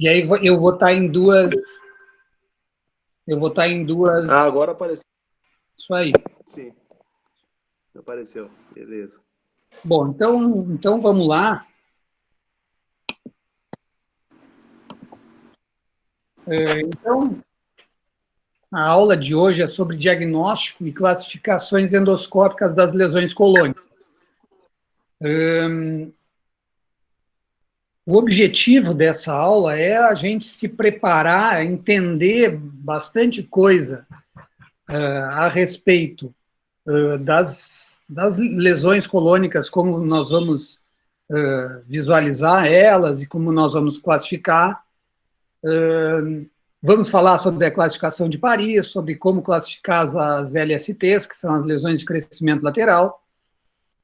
E aí eu vou estar em duas... Eu vou estar em duas... Ah, agora apareceu. Isso aí. Sim, apareceu. Beleza. Bom, então vamos lá. Então, a aula de hoje é sobre diagnóstico e classificações endoscópicas das lesões colônicas. O objetivo dessa aula é a gente se preparar, entender bastante coisa a respeito das lesões colônicas, como nós vamos visualizar elas e como nós vamos classificar. Vamos falar sobre a classificação de Paris, sobre como classificar as LSTs, que são as lesões de crescimento lateral.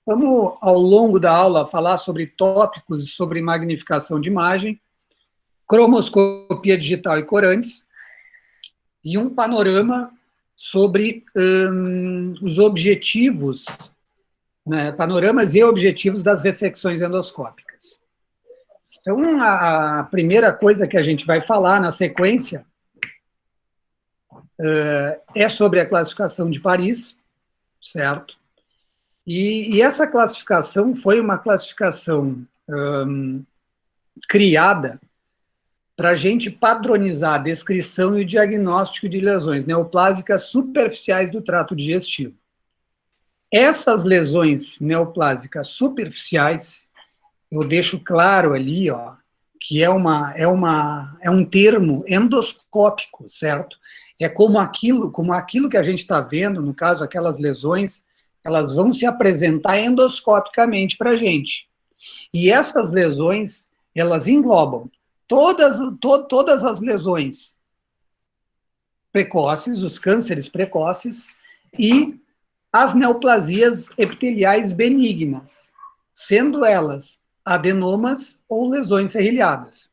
Vamos, ao longo da aula, falar sobre tópicos sobre magnificação de imagem, cromoscopia digital e corantes, e um panorama sobre os objetivos, né, panoramas e objetivos das ressecções endoscópicas. Então, a primeira coisa que a gente vai falar na sequência é sobre a classificação de Paris, certo? E essa classificação foi uma classificação criada para a gente padronizar a descrição e o diagnóstico de lesões neoplásicas superficiais do trato digestivo. Essas lesões neoplásicas superficiais, eu deixo claro ali, ó, que é um termo endoscópico, certo? É como aquilo que a gente está vendo, no caso, aquelas lesões, elas vão se apresentar endoscopicamente para a gente. E essas lesões, elas englobam todas as lesões precoces, os cânceres precoces, e as neoplasias epiteliais benignas, sendo elas adenomas ou lesões serrilhadas.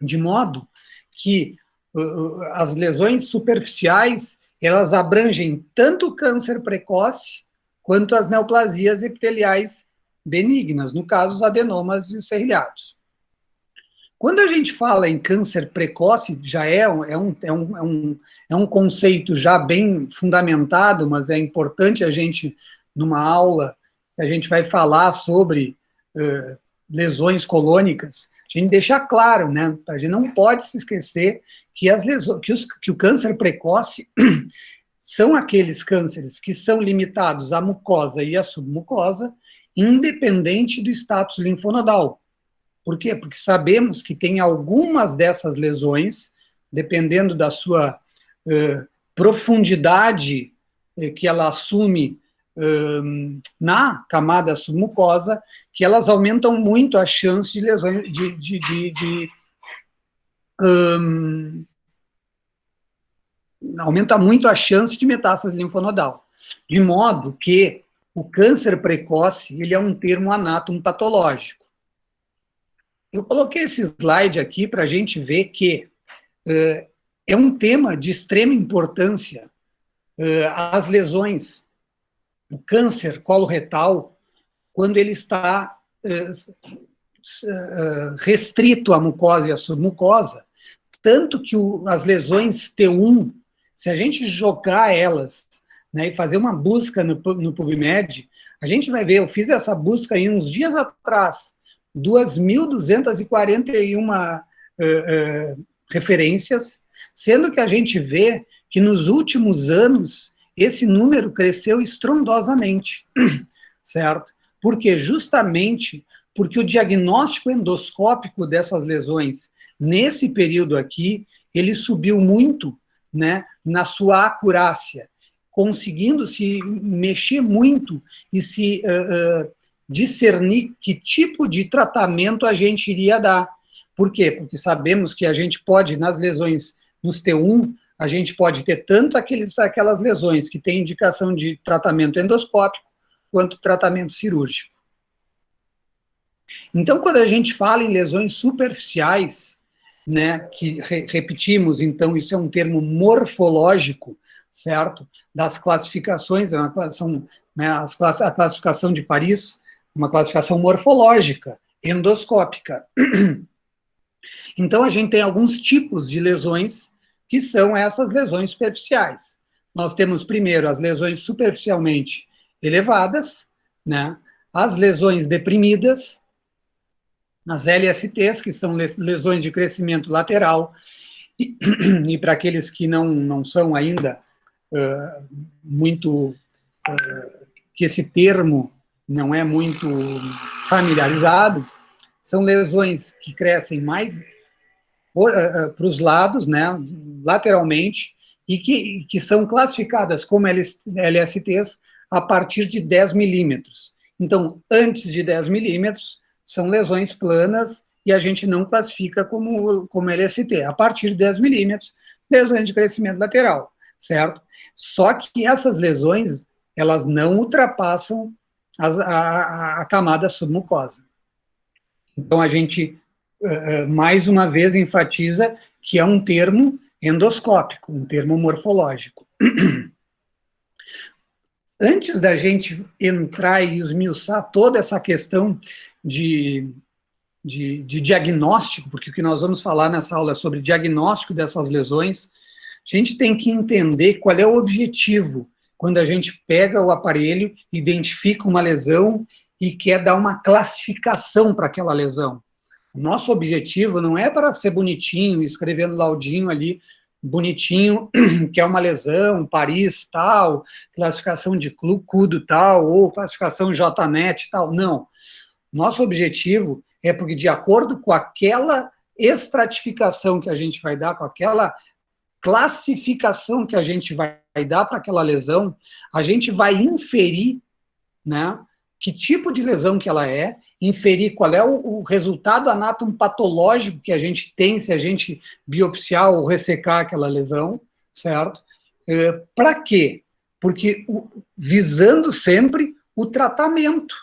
De modo que as lesões superficiais, elas abrangem tanto o câncer precoce quanto as neoplasias epiteliais benignas, no caso, os adenomas e os serrilhados. Quando a gente fala em câncer precoce, já é um conceito já bem fundamentado, mas é importante a gente, numa aula, a gente vai falar sobre lesões colônicas, a gente deixar claro, né? A gente não pode se esquecer que que o câncer precoce são aqueles cânceres que são limitados à mucosa e à submucosa, independente do status linfonodal. Por quê? Porque sabemos que tem algumas dessas lesões, dependendo da sua profundidade que ela assume na camada submucosa, que elas aumentam muito a chance de lesões, aumenta muito a chance de metástase linfonodal. De modo que o câncer precoce, ele é um termo anatomopatológico. Eu coloquei esse slide aqui para a gente ver que é um tema de extrema importância. As lesões, o câncer coloretal, quando ele está restrito à mucosa e à submucosa, tanto que as lesões T1, se a gente jogar elas, né, e fazer uma busca no PubMed, a gente vai ver, eu fiz essa busca aí uns dias atrás, 2.241 referências, sendo que a gente vê que nos últimos anos esse número cresceu estrondosamente, certo? Porque justamente porque o diagnóstico endoscópico dessas lesões nesse período aqui, ele subiu muito, né, na sua acurácia, conseguindo se mexer muito e se discernir que tipo de tratamento a gente iria dar. Por quê? Porque sabemos que a gente pode, nas lesões nos T1, a gente pode ter tanto aquelas lesões que têm indicação de tratamento endoscópico, quanto tratamento cirúrgico. Então, quando a gente fala em lesões superficiais, né, que repetimos, então, isso é um termo morfológico, certo? Das classificações, a classificação de Paris, uma classificação morfológica, endoscópica. Então, a gente tem alguns tipos de lesões que são essas lesões superficiais. Nós temos, primeiro, as lesões superficialmente elevadas, né? As lesões deprimidas, as LSTs, que são lesões de crescimento lateral, e para aqueles que não são ainda muito, que esse termo não é muito familiarizado, são lesões que crescem mais para os lados, né, lateralmente, e que são classificadas como LSTs a partir de 10 milímetros. Então, antes de 10 milímetros, são lesões planas e a gente não classifica como LST. A partir de 10 milímetros, lesões de crescimento lateral, certo? Só que essas lesões, elas não ultrapassam a camada submucosa. Então, a gente, mais uma vez, enfatiza que é um termo endoscópico, um termo morfológico. Antes da gente entrar e esmiuçar toda essa questão de diagnóstico, porque o que nós vamos falar nessa aula é sobre diagnóstico dessas lesões, a gente tem que entender qual é o objetivo quando a gente pega o aparelho, identifica uma lesão e quer dar uma classificação para aquela lesão. O nosso objetivo não é para ser bonitinho, escrevendo laudinho ali, bonitinho, que é uma lesão, Paris tal, classificação de CUDO tal, ou classificação JNET tal, não. Nosso objetivo é porque, de acordo com aquela estratificação que a gente vai dar, com aquela classificação que a gente vai dar para aquela lesão, a gente vai inferir, né, que tipo de lesão que ela é, inferir qual é o resultado anatomopatológico que a gente tem se a gente biopsiar ou ressecar aquela lesão, certo? Para quê? Porque visando sempre o tratamento.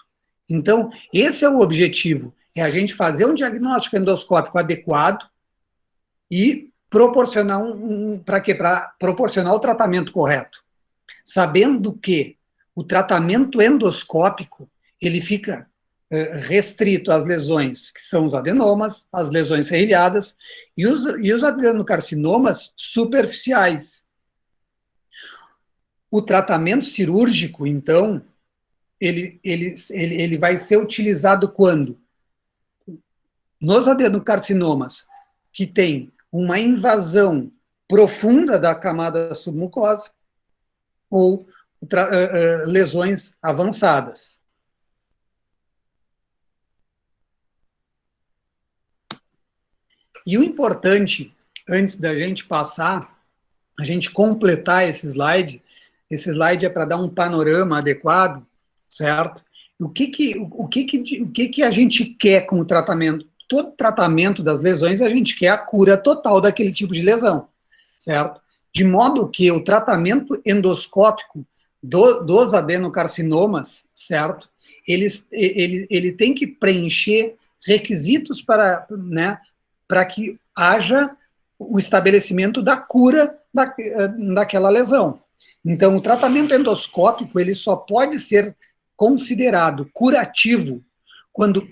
Então, esse é o objetivo, é a gente fazer um diagnóstico endoscópico adequado e proporcionar para quê? Para proporcionar o tratamento correto. Sabendo que o tratamento endoscópico, ele fica restrito às lesões que são os adenomas, as lesões serrilhadas e os adenocarcinomas superficiais. O tratamento cirúrgico, então, ele vai ser utilizado quando? Nos adenocarcinomas, que tem uma invasão profunda da camada submucosa, ou lesões avançadas. E o importante, antes da gente passar, a gente completar esse slide é para dar um panorama adequado, certo? O que a gente quer com o tratamento? Todo tratamento das lesões, a gente quer a cura total daquele tipo de lesão, certo? De modo que o tratamento endoscópico dos adenocarcinomas, certo? Ele tem que preencher requisitos para, né, para que haja o estabelecimento da cura daquela lesão. Então, o tratamento endoscópico, ele só pode ser considerado curativo quando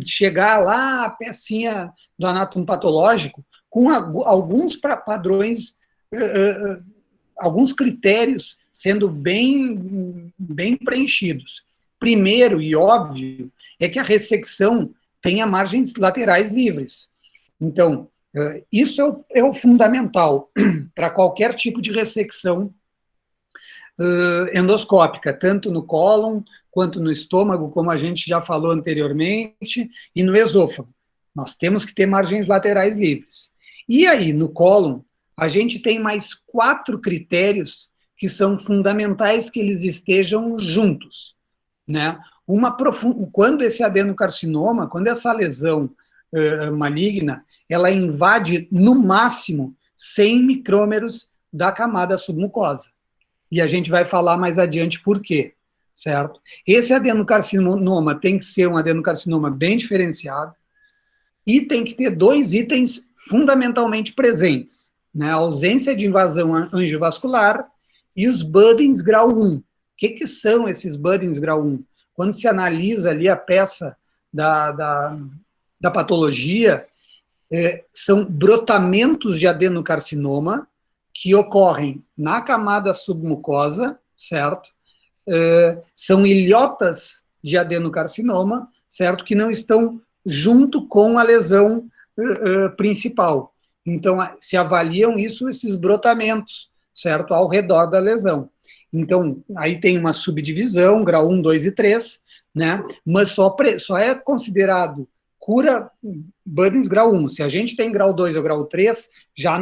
chegar lá a pecinha do anatomopatológico com alguns padrões, alguns critérios sendo bem preenchidos. Primeiro, e óbvio, é que a ressecção tenha margens laterais livres. Então, isso é o fundamental para qualquer tipo de ressecção endoscópica, tanto no cólon, quanto no estômago, como a gente já falou anteriormente, e no esôfago. Nós temos que ter margens laterais livres. E aí, no cólon, a gente tem mais 4 critérios que são fundamentais que eles estejam juntos, né? Quando esse adenocarcinoma, quando essa lesão maligna, ela invade, no máximo, 100 micrômeros da camada submucosa. E a gente vai falar mais adiante por quê, certo? Esse adenocarcinoma tem que ser um adenocarcinoma bem diferenciado e tem que ter 2 itens fundamentalmente presentes, né? A ausência de invasão angiovascular e os Buddings grau 1. O que são esses Buddings grau 1? Quando se analisa ali a peça da patologia, são brotamentos de adenocarcinoma que ocorrem na camada submucosa, certo? São ilhotas de adenocarcinoma, certo? Que não estão junto com a lesão principal. Então, se avaliam esses brotamentos, certo? Ao redor da lesão. Então, aí tem uma subdivisão, grau 1, 2 e 3, né? Mas só é considerado cura Buddings grau 1. Se a gente tem grau 2 ou grau 3, já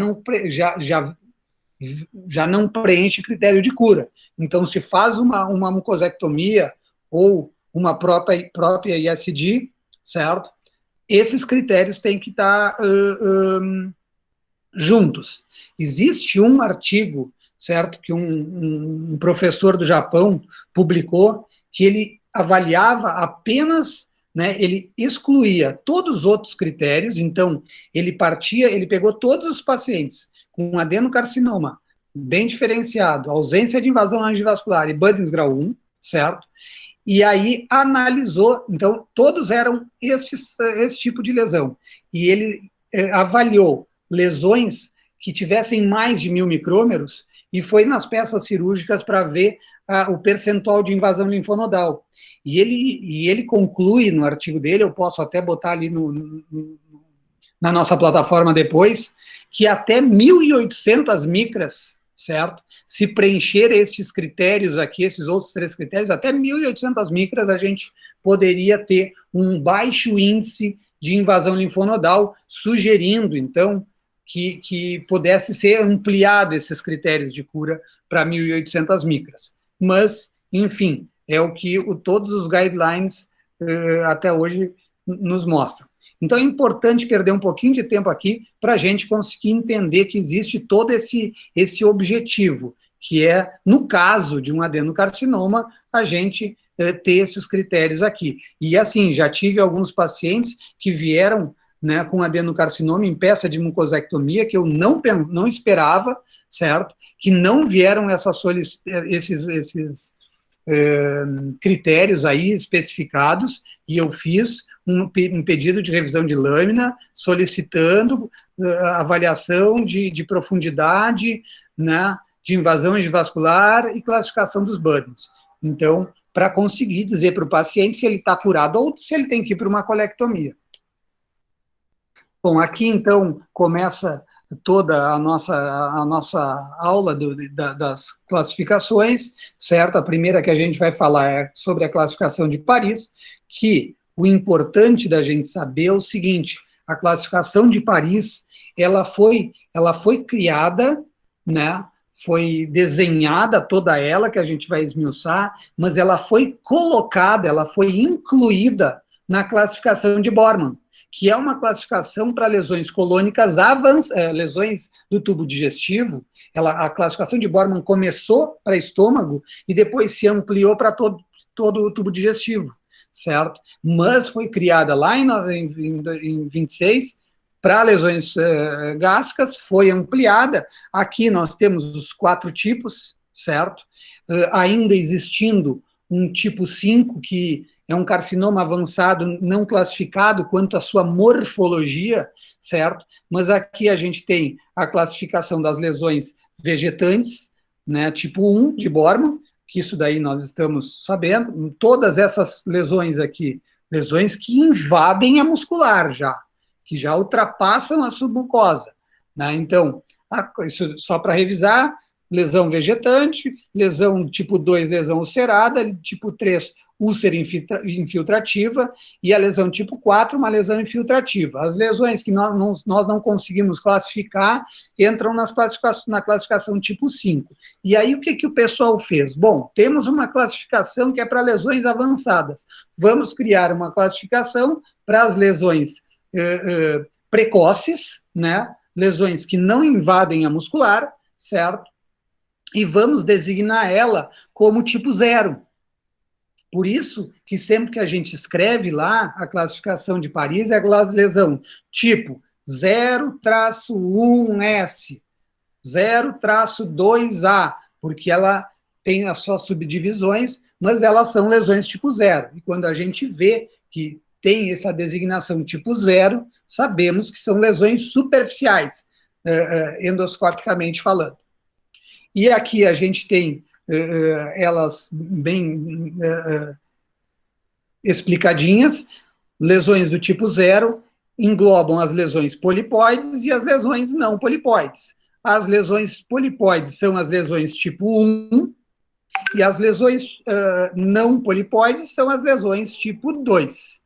não preenche critério de cura. Então, se faz uma mucosectomia ou uma própria ISD, certo? Esses critérios têm que estar juntos. Existe um artigo, certo, que um professor do Japão publicou, que ele avaliava apenas, né, ele excluía todos os outros critérios, então ele pegou todos os pacientes com adenocarcinoma bem diferenciado, ausência de invasão angivascular e Buddings grau 1, certo? E aí analisou, então todos eram esse tipo de lesão, e ele avaliou lesões que tivessem mais de 1000 micrômeros e foi nas peças cirúrgicas para ver o percentual de invasão linfonodal. E ele conclui no artigo dele, eu posso até botar ali na nossa plataforma depois, que até 1.800 micras, certo? Se preencher estes critérios aqui, esses outros 3 critérios, até 1.800 micras a gente poderia ter um baixo índice de invasão linfonodal, sugerindo, então, que pudesse ser ampliado esses critérios de cura para 1.800 micras. Mas, enfim, é o que todos os guidelines até hoje nos mostram. Então é importante perder um pouquinho de tempo aqui para a gente conseguir entender que existe todo esse objetivo, que é, no caso de um adenocarcinoma, a gente ter esses critérios aqui. E assim, já tive alguns pacientes que vieram, né, com adenocarcinoma em peça de mucosectomia, que eu não esperava, certo? Que não vieram esses critérios aí especificados, e eu fiz um pedido de revisão de lâmina, solicitando avaliação de profundidade, né, de invasão angivascular e classificação dos Buddings. Então, para conseguir dizer para o paciente se ele está curado ou se ele tem que ir para uma colectomia. Bom, aqui então começa toda a nossa aula das classificações, certo? A primeira que a gente vai falar é sobre a classificação de Paris, que o importante da gente saber é o seguinte: a classificação de Paris, ela foi criada, né? Foi desenhada toda ela, que a gente vai esmiuçar, mas ela foi colocada, ela foi incluída na classificação de Borman, que é uma classificação para lesões colônicas lesões do tubo digestivo. A classificação de Borman começou para estômago e depois se ampliou para todo o tubo digestivo, certo? Mas foi criada lá em 26 para lesões gástricas, foi ampliada. Aqui nós temos os 4 tipos, certo? Ainda existindo um tipo 5, que é um carcinoma avançado não classificado quanto à sua morfologia, certo? Mas aqui a gente tem a classificação das lesões vegetantes, né, tipo 1 de Borman, que isso daí nós estamos sabendo. Todas essas lesões aqui, lesões que invadem a muscular já, que já ultrapassam a submucosa, né? Então, isso só para revisar: lesão vegetante, lesão tipo 2, lesão ulcerada, tipo 3, úlcera infiltrativa, e a lesão tipo 4, uma lesão infiltrativa. As lesões que nós não conseguimos classificar entram na classificação tipo 5. E aí o que o pessoal fez? Bom, temos uma classificação que é para lesões avançadas. Vamos criar uma classificação para as lesões precoces, né? Lesões que não invadem a muscular, certo? E vamos designar ela como tipo 0. Por isso que sempre que a gente escreve lá a classificação de Paris, é a lesão tipo 0-1S, 0-2A, porque ela tem as suas subdivisões, mas elas são lesões tipo 0. E quando a gente vê que tem essa designação tipo 0, sabemos que são lesões superficiais, endoscopicamente falando. E aqui a gente tem elas bem explicadinhas. Lesões do tipo 0 englobam as lesões polipóides e as lesões não polipóides. As lesões polipóides são as lesões tipo 1, e as lesões não polipóides são as lesões tipo 2,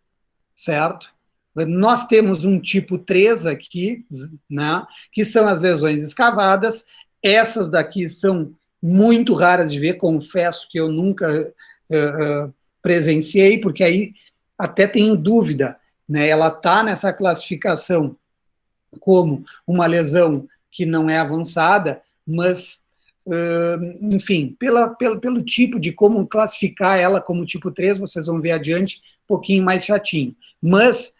certo? Nós temos um tipo 3 aqui, né, que são as lesões escavadas. Essas daqui são muito raras de ver, confesso que eu nunca presenciei, porque aí até tenho dúvida, né? Ela está nessa classificação como uma lesão que não é avançada, mas, enfim, pelo tipo de como classificar ela como tipo 3, vocês vão ver adiante, um pouquinho mais chatinho. Mas,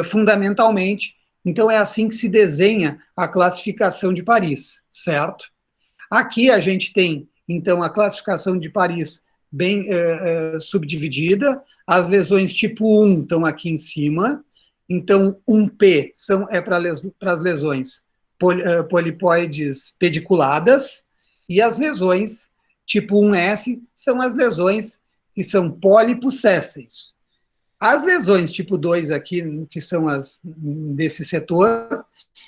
fundamentalmente, então é assim que se desenha a classificação de Paris, certo? Aqui a gente tem, então, a classificação de Paris bem subdividida. As lesões tipo 1 estão aqui em cima. Então, 1P é para as lesões polipóides pediculadas, e as lesões tipo 1S são as lesões que são pólipos sésseis. As lesões tipo 2 aqui, que são as desse setor,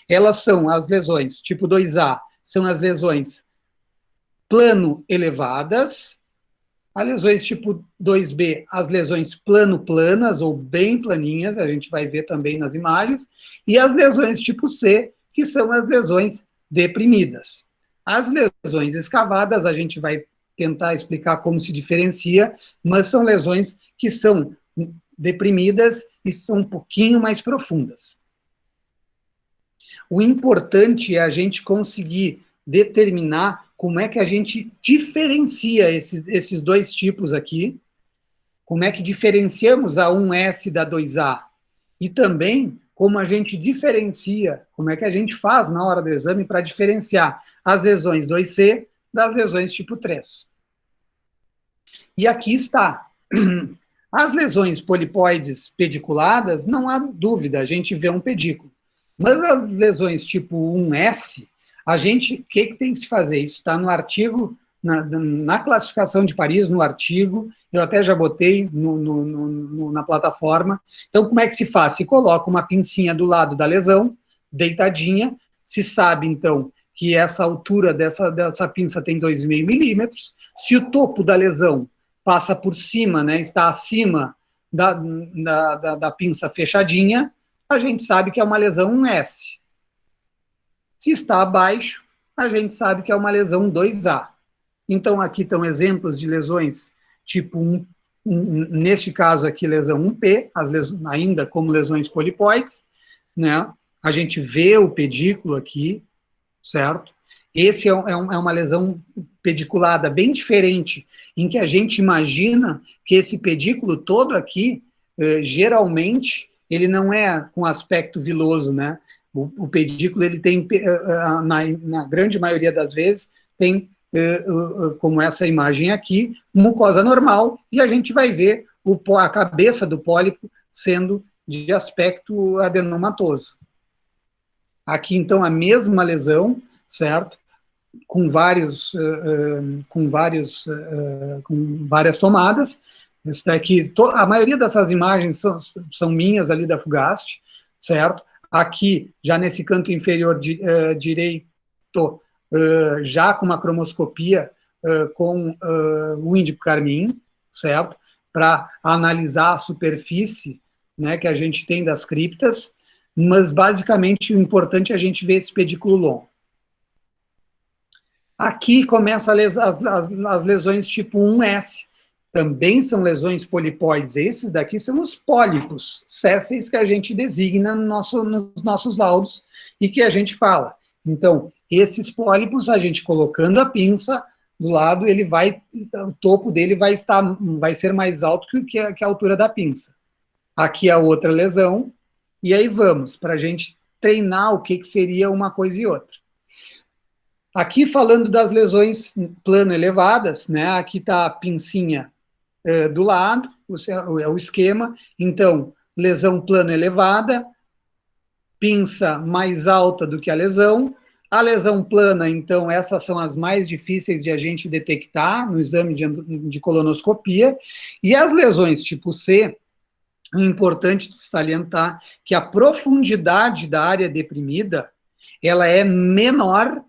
elas são as lesões tipo 2A, são as lesões plano elevadas. As lesões tipo 2B, as lesões plano-planas ou bem planinhas, a gente vai ver também nas imagens, e as lesões tipo C, que são as lesões deprimidas. As lesões escavadas, a gente vai tentar explicar como se diferencia, mas são lesões que são deprimidas e são um pouquinho mais profundas. O importante é a gente conseguir determinar como é que a gente diferencia esses dois tipos aqui, como é que diferenciamos a 1S da 2A, e também como a gente diferencia, como é que a gente faz na hora do exame para diferenciar as lesões 2C das lesões tipo 3. E aqui está. As lesões polipóides pediculadas, não há dúvida, a gente vê um pedículo. Mas as lesões tipo 1S, o que tem que se fazer? Isso está no artigo, na classificação de Paris, no artigo, eu até já botei na plataforma. Então, como é que se faz? Se coloca uma pincinha do lado da lesão, deitadinha, se sabe, então, que essa altura dessa pinça tem 2,5 milímetros. Se o topo da lesão passa por cima, né, está acima da pinça fechadinha, a gente sabe que é uma lesão 1S. Se está abaixo, a gente sabe que é uma lesão 2A. Então, aqui estão exemplos de lesões tipo 1, neste caso aqui, lesão 1P, ainda como lesões polipóides, né? A gente vê o pedículo aqui, certo? Esse é uma lesão pediculada bem diferente, em que a gente imagina que esse pedículo todo aqui, geralmente, ele não é com aspecto viloso, né? O pedículo, ele tem, na grande maioria das vezes, tem, como essa imagem aqui, mucosa normal, e a gente vai ver a cabeça do pólipo sendo de aspecto adenomatoso. Aqui, então, a mesma lesão, certo? Com várias tomadas. Esse daqui, a maioria dessas imagens são minhas ali da Fugast, certo? Aqui, já nesse canto inferior direito, já com uma cromoscopia com o índico carmim, certo? Para analisar a superfície, né, que a gente tem das criptas, mas basicamente o importante é a gente ver esse pedículo longo. Aqui começam as lesões tipo 1S, também são lesões polipóides. Esses daqui são os pólipos sésseis que a gente designa nos nossos laudos e que a gente fala. Então, esses pólipos, a gente colocando a pinça do lado, o topo dele vai ser mais alto que a altura da pinça. Aqui a outra lesão, e aí vamos, para a gente treinar o que seria uma coisa e outra. Aqui falando das lesões plano elevadas, né? Aqui está a pincinha do lado, é o esquema. Então, lesão plano elevada, pinça mais alta do que a lesão plana, então, essas são as mais difíceis de a gente detectar no exame de colonoscopia, e as lesões tipo C, é importante salientar que a profundidade da área deprimida, ela é menor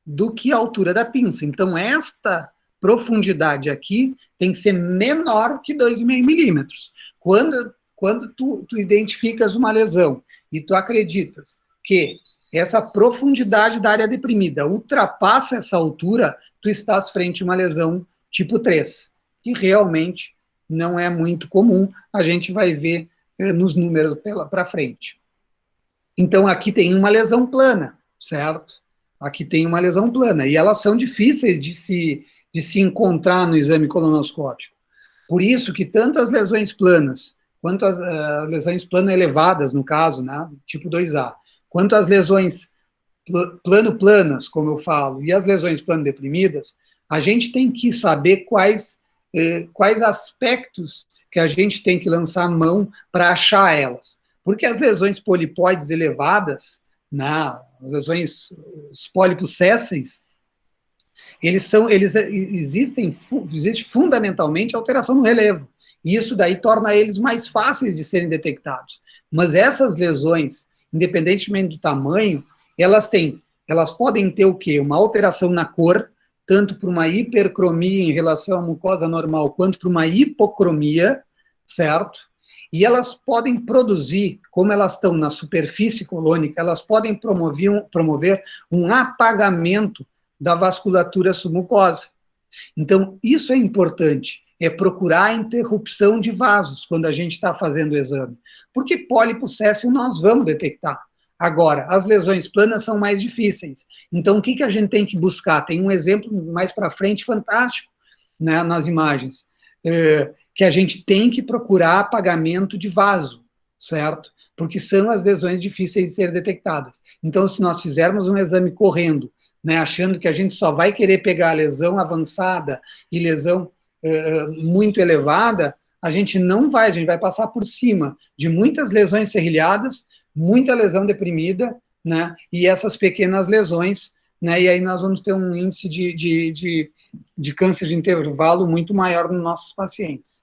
do que a altura da pinça, então esta profundidade aqui tem que ser menor que 2,5 milímetros. Quando tu identificas uma lesão e tu acreditas que essa profundidade da área deprimida ultrapassa essa altura, tu estás frente a uma lesão tipo 3, que realmente não é muito comum, a gente vai ver nos números para frente. Então, aqui tem uma lesão plana, certo? Aqui tem uma lesão plana, e elas são difíceis de se encontrar no exame colonoscópico. Por isso que tanto as lesões planas, quanto as lesões plano elevadas, no caso, né, tipo 2A, quanto as lesões plano-planas, como eu falo, e as lesões plano-deprimidas, a gente tem que saber quais aspectos que a gente tem que lançar a mão para achar elas. Porque as lesões polipoides elevadas, né, as lesões, os pólipos sésseis, existe fundamentalmente alteração no relevo. E isso daí torna eles mais fáceis de serem detectados. Mas essas lesões, independentemente do tamanho, elas podem ter o quê? Uma alteração na cor, tanto para uma hipercromia em relação à mucosa normal, quanto para uma hipocromia, certo? E elas podem produzir, como elas estão na superfície colônica, elas podem promover um apagamento da vasculatura submucosa. Então, isso é importante, é procurar a interrupção de vasos quando a gente está fazendo o exame. Porque pólipo séssil nós vamos detectar. Agora, as lesões planas são mais difíceis. Então, o que a gente tem que buscar? Tem um exemplo mais para frente fantástico, né, nas imagens, que a gente tem que procurar apagamento de vaso, certo? Porque são as lesões difíceis de ser detectadas. Então, se nós fizermos um exame correndo, né, achando que a gente só vai querer pegar a lesão avançada e lesão muito elevada, a gente não vai, a gente vai passar por cima de muitas lesões serrilhadas, muita lesão deprimida, né, e essas pequenas lesões, né, e aí nós vamos ter um índice de câncer de intervalo muito maior nos nossos pacientes.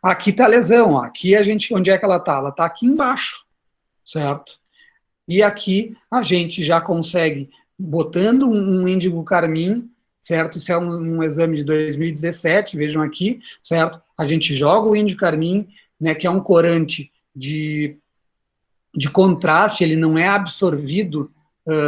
Aqui está a lesão, ó. Aqui a gente, onde é que ela está? Ela está aqui embaixo, certo? E aqui a gente já consegue, botando um índigo carmim, certo? Isso é um exame de 2017, vejam aqui, certo? A gente joga o índigo carmim, né, que é um corante de contraste, ele não é absorvido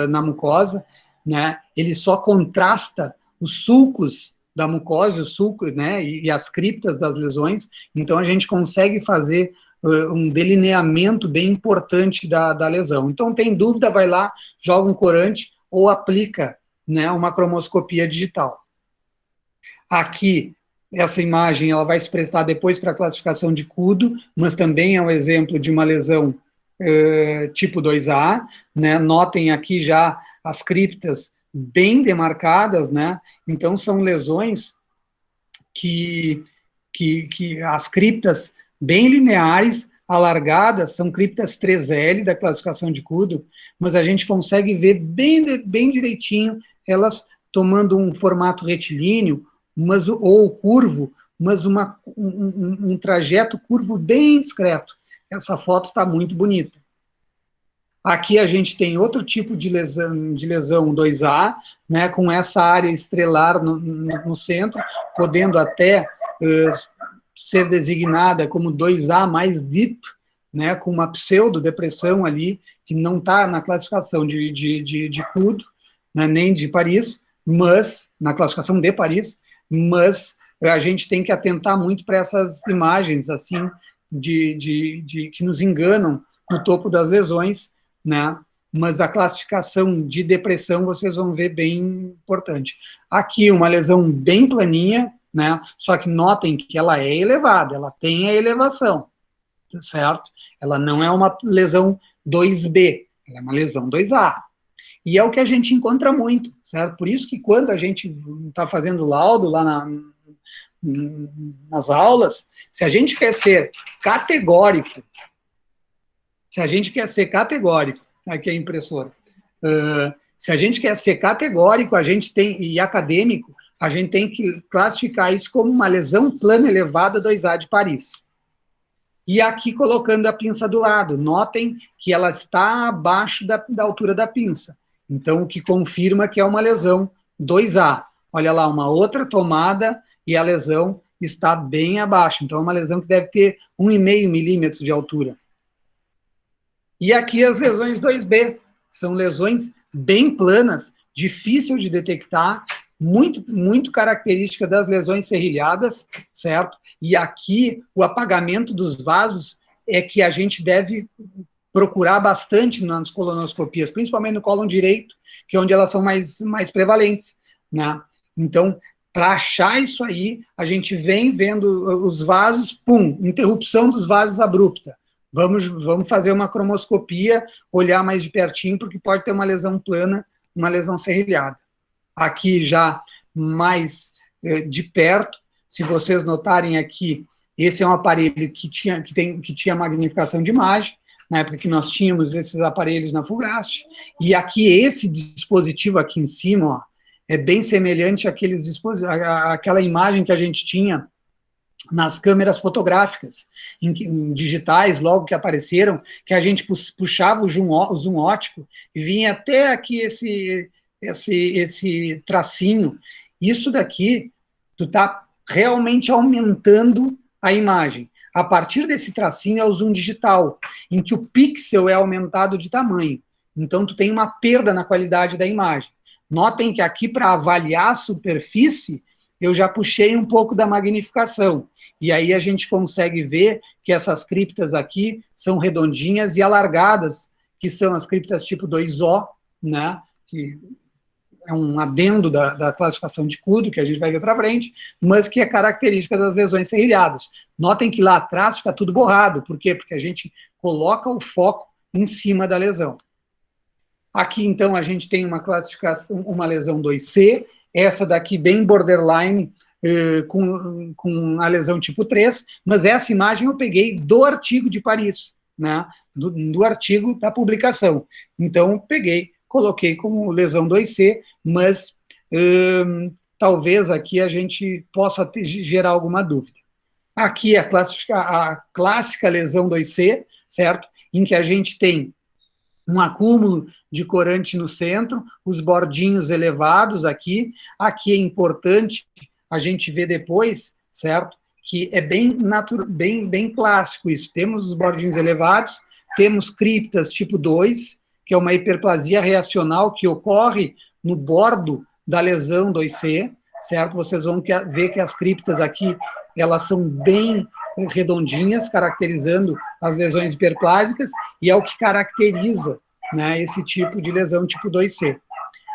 na mucosa, né? Ele só contrasta os sulcos da mucosa, o sulco, né, e as criptas das lesões, então a gente consegue fazer um delineamento bem importante da lesão. Então, tem dúvida, vai lá, joga um corante ou aplica, né, uma cromoscopia digital. Aqui, essa imagem ela vai se prestar depois para a classificação de Kudo, mas também é um exemplo de uma lesão tipo 2A, né? Notem aqui já as criptas bem demarcadas, né? Então, são lesões que as criptas bem lineares, alargadas, são criptas 3L da classificação de Kudo, mas a gente consegue ver bem direitinho elas tomando um formato retilíneo, ou curvo, mas um trajeto curvo bem discreto. Essa foto está muito bonita. Aqui a gente tem outro tipo de lesão 2A, né, com essa área estrelar no centro, podendo até ser designada como 2A mais deep, né, com uma pseudodepressão ali, que não está na classificação de Kudo, né, nem de Paris, mas, na classificação de Paris, mas a gente tem que atentar muito para essas imagens, assim, que nos enganam no topo das lesões, né? Mas a classificação de depressão vocês vão ver bem importante. Aqui uma lesão bem planinha, né? Só que notem que ela é elevada, ela tem a elevação, certo? Ela não é uma lesão 2B, ela é uma lesão 2A. E é o que a gente encontra muito, certo? Por isso que quando a gente está fazendo laudo lá nas aulas, se a gente quer ser categórico Se a gente quer ser categórico, aqui é a impressora, se a gente quer ser categórico, a gente tem, e acadêmico, a gente tem que classificar isso como uma lesão plana elevada 2A de Paris. E aqui colocando a pinça do lado, notem que ela está abaixo da altura da pinça. Então, o que confirma que é uma lesão 2A. Olha lá, uma outra tomada e a lesão está bem abaixo. Então, é uma lesão que deve ter 1,5 milímetros de altura. E aqui as lesões 2B. São lesões bem planas, difícil de detectar, muito característica das lesões serrilhadas, certo? E aqui o apagamento dos vasos é que a gente deve procurar bastante nas colonoscopias, principalmente no cólon direito, que é onde elas são mais prevalentes, né? Então, para achar isso aí, a gente vem vendo os vasos, pum, interrupção dos vasos abrupta. Vamos fazer uma cromoscopia, olhar mais de pertinho, porque pode ter uma lesão plana, uma lesão serrilhada. Aqui já mais de perto, se vocês notarem aqui, esse é um aparelho que tinha magnificação de imagem, na época que nós tínhamos esses aparelhos na Fulgast, e aqui esse dispositivo aqui em cima, ó, é bem semelhante àquela imagem que a gente tinha nas câmeras fotográficas, em digitais, logo que apareceram, que a gente puxava o zoom ótico e vinha até aqui esse tracinho. Isso daqui, tu tá realmente aumentando a imagem. A partir desse tracinho é o zoom digital, em que o pixel é aumentado de tamanho. Então, tu tem uma perda na qualidade da imagem. Notem que aqui, para avaliar a superfície, eu já puxei um pouco da magnificação. E aí a gente consegue ver que essas criptas aqui são redondinhas e alargadas, que são as criptas tipo 2O, né? Que é um adendo da classificação de Kudo, que a gente vai ver para frente, mas que é característica das lesões serrilhadas. Notem que lá atrás fica tudo borrado. Por quê? Porque a gente coloca o foco em cima da lesão. Aqui, então, a gente tem uma classificação, uma lesão 2C, essa daqui bem borderline, com a lesão tipo 3, mas essa imagem eu peguei do artigo de Paris, né? Do artigo da publicação. Então, peguei, coloquei como lesão 2C, mas talvez aqui a gente possa gerar alguma dúvida. Aqui a clássica lesão 2C, certo? Em que a gente tem um acúmulo de corante no centro, os bordinhos elevados aqui. Aqui é importante a gente ver depois, certo? Que é bem clássico isso. Temos os bordinhos elevados, temos criptas tipo 2, que é uma hiperplasia reacional que ocorre no bordo da lesão 2C, certo? Vocês vão ver que as criptas aqui, elas são bem redondinhas, caracterizando as lesões hiperplásicas, e é o que caracteriza, né, esse tipo de lesão tipo 2C.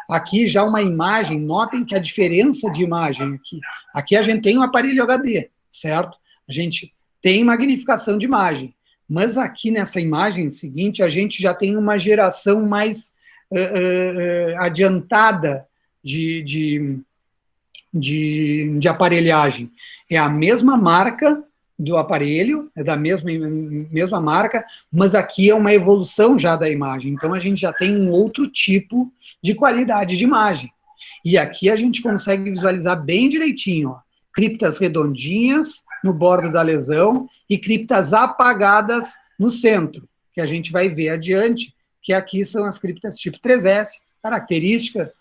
Aqui já uma imagem, notem que a diferença de imagem aqui. Aqui a gente tem um aparelho HD, certo? A gente tem magnificação de imagem, mas aqui nessa imagem seguinte a gente já tem uma geração mais adiantada de aparelhagem. É a mesma marca do aparelho, é da mesma marca, mas aqui é uma evolução já da imagem. Então, a gente já tem um outro tipo de qualidade de imagem. E aqui a gente consegue visualizar bem direitinho, ó, criptas redondinhas no bordo da lesão e criptas apagadas no centro, que a gente vai ver adiante, que aqui são as criptas tipo 3S, característica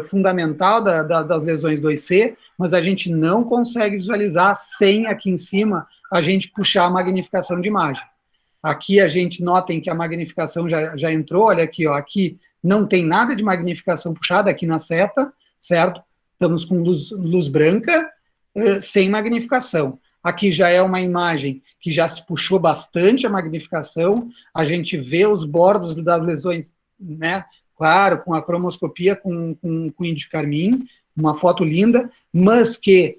fundamental das lesões 2C, mas a gente não consegue visualizar sem aqui em cima a gente puxar a magnificação de imagem. Aqui a gente notem que a magnificação já entrou, olha aqui, ó, aqui não tem nada de magnificação puxada aqui na seta, certo? Estamos com luz branca, sem magnificação. Aqui já é uma imagem que já se puxou bastante a magnificação, a gente vê os bordos das lesões, né? Claro, com a cromoscopia, com índico-carmim, uma foto linda, mas que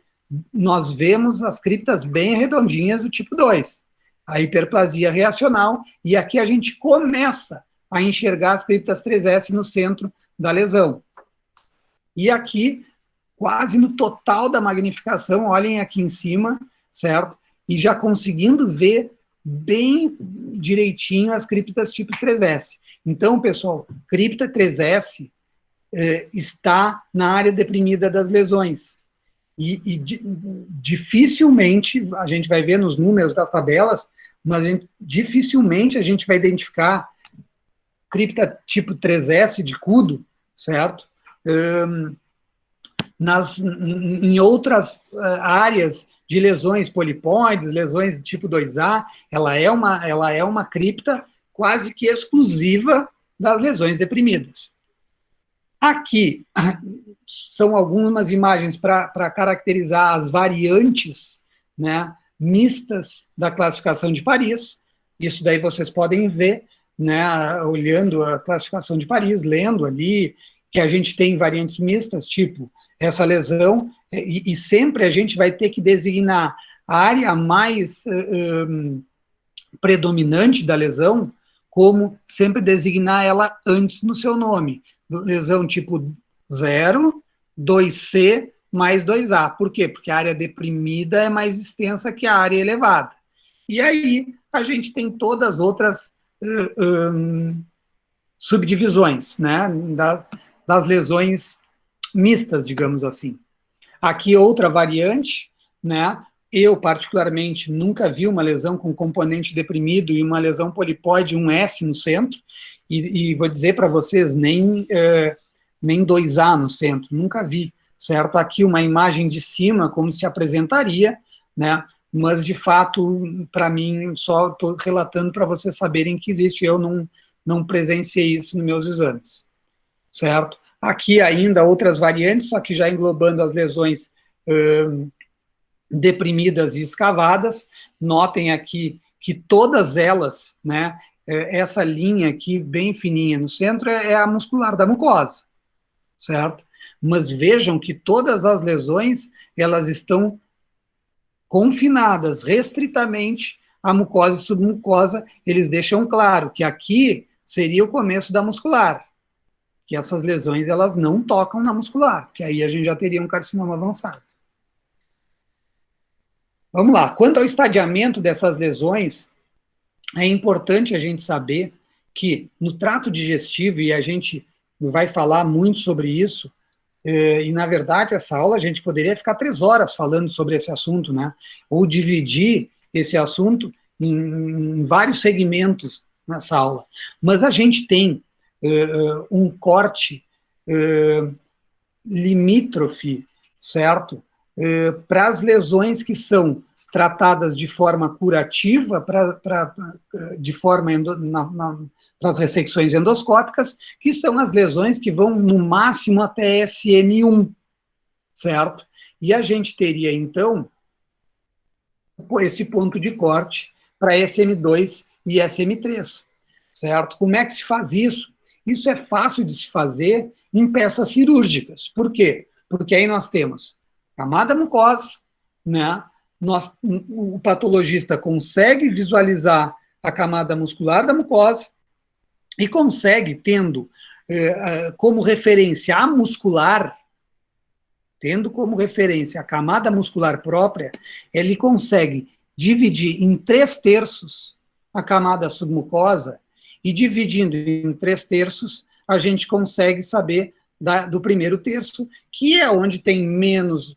nós vemos as criptas bem redondinhas do tipo 2, a hiperplasia reacional, e aqui a gente começa a enxergar as criptas 3S no centro da lesão. E aqui, quase no total da magnificação, olhem aqui em cima, certo? E já conseguindo ver bem direitinho as criptas tipo 3S. Então, pessoal, cripta 3S está na área deprimida das lesões. Dificilmente, a gente vai ver nos números das tabelas, mas dificilmente a gente vai identificar cripta tipo 3S de CUDO, certo? Em outras áreas de lesões polipóides, lesões tipo 2A, ela é uma cripta quase que exclusiva das lesões deprimidas. Aqui são algumas imagens para caracterizar as variantes, né, mistas da classificação de Paris. Isso daí vocês podem ver, né, olhando a classificação de Paris, lendo ali, que a gente tem variantes mistas, tipo essa lesão, e sempre a gente vai ter que designar a área mais predominante da lesão, como sempre designar ela antes no seu nome. Lesão tipo 0, 2C mais 2A. Por quê? Porque a área deprimida é mais extensa que a área elevada. E aí a gente tem todas as outras subdivisões, né, das lesões mistas, digamos assim. Aqui outra variante, né, eu particularmente nunca vi uma lesão com componente deprimido e uma lesão polipóide, um S no centro, e vou dizer para vocês, nem 2A no centro, nunca vi, certo? Aqui uma imagem de cima, como se apresentaria, né, mas de fato, para mim, só estou relatando para vocês saberem que existe, eu não presenciei isso nos meus exames, certo? Aqui ainda outras variantes, só que já englobando as lesões deprimidas e escavadas. Notem aqui que todas elas, né, essa linha aqui bem fininha no centro é a muscular da mucosa, certo? Mas vejam que todas as lesões, elas estão confinadas restritamente à mucosa e submucosa. Eles deixam claro que aqui seria o começo da muscular, que essas lesões elas não tocam na muscular, que aí a gente já teria um carcinoma avançado. Vamos lá, quanto ao estadiamento dessas lesões, é importante a gente saber que no trato digestivo, e a gente vai falar muito sobre isso, e na verdade essa aula a gente poderia ficar 3 horas falando sobre esse assunto, né? Ou dividir esse assunto em vários segmentos nessa aula. Mas a gente tem um corte limítrofe, certo? Para as lesões que são tratadas de forma curativa, para as ressecções endoscópicas, que são as lesões que vão no máximo até SM1, certo? E a gente teria, então, esse ponto de corte para SM2 e SM3, certo? Como é que se faz isso? Isso é fácil de se fazer em peças cirúrgicas. Por quê? Porque aí nós temos camada mucosa, né? O patologista consegue visualizar a camada muscular da mucosa e consegue, tendo como referência a muscular, tendo como referência a camada muscular própria, ele consegue dividir em 3/3 a camada submucosa, e dividindo em 3/3, a gente consegue saber do primeiro terço, que é onde tem menos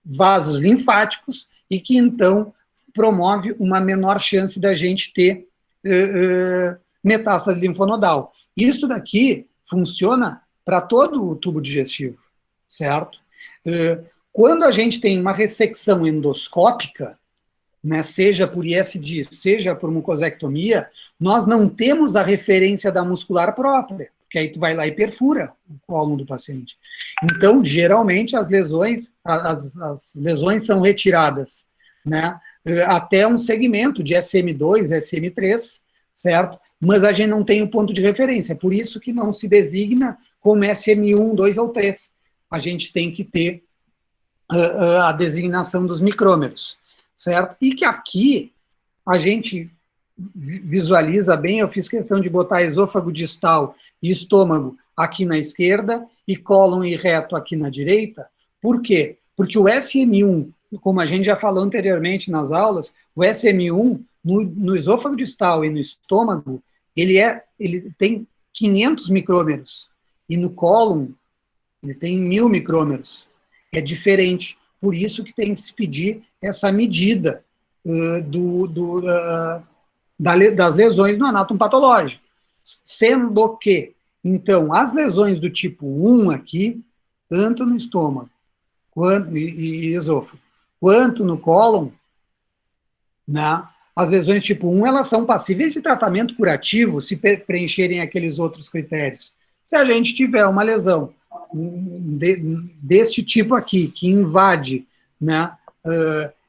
vasos linfáticos, e que então promove uma menor chance da gente ter metástase linfonodal. Isso daqui funciona para todo o tubo digestivo, certo? Quando a gente tem uma ressecção endoscópica, né, seja por ISD, seja por mucosectomia, nós não temos a referência da muscular própria, porque aí tu vai lá e perfura o cólon do paciente. Então, geralmente, as lesões são retiradas, né, até um segmento de SM2, SM3, certo? Mas a gente não tem o ponto de referência, por isso que não se designa como SM1, 2 ou 3. A gente tem que ter a designação dos micrômeros, certo? E que aqui a gente visualiza bem, eu fiz questão de botar esôfago distal e estômago aqui na esquerda e cólon e reto aqui na direita. Por quê? Porque o SM1, como a gente já falou anteriormente nas aulas, o SM1, no esôfago distal e no estômago, ele tem 500 micrômeros. E no cólon, ele tem 1000 micrômeros. É diferente. Por isso que tem que se pedir essa medida das lesões no anátomo patológico. Sendo que, então, as lesões do tipo 1 aqui, tanto no estômago e esôfago, quanto no cólon, né, as lesões tipo 1, elas são passíveis de tratamento curativo se preencherem aqueles outros critérios. Se a gente tiver uma lesão deste tipo aqui, que invade, né,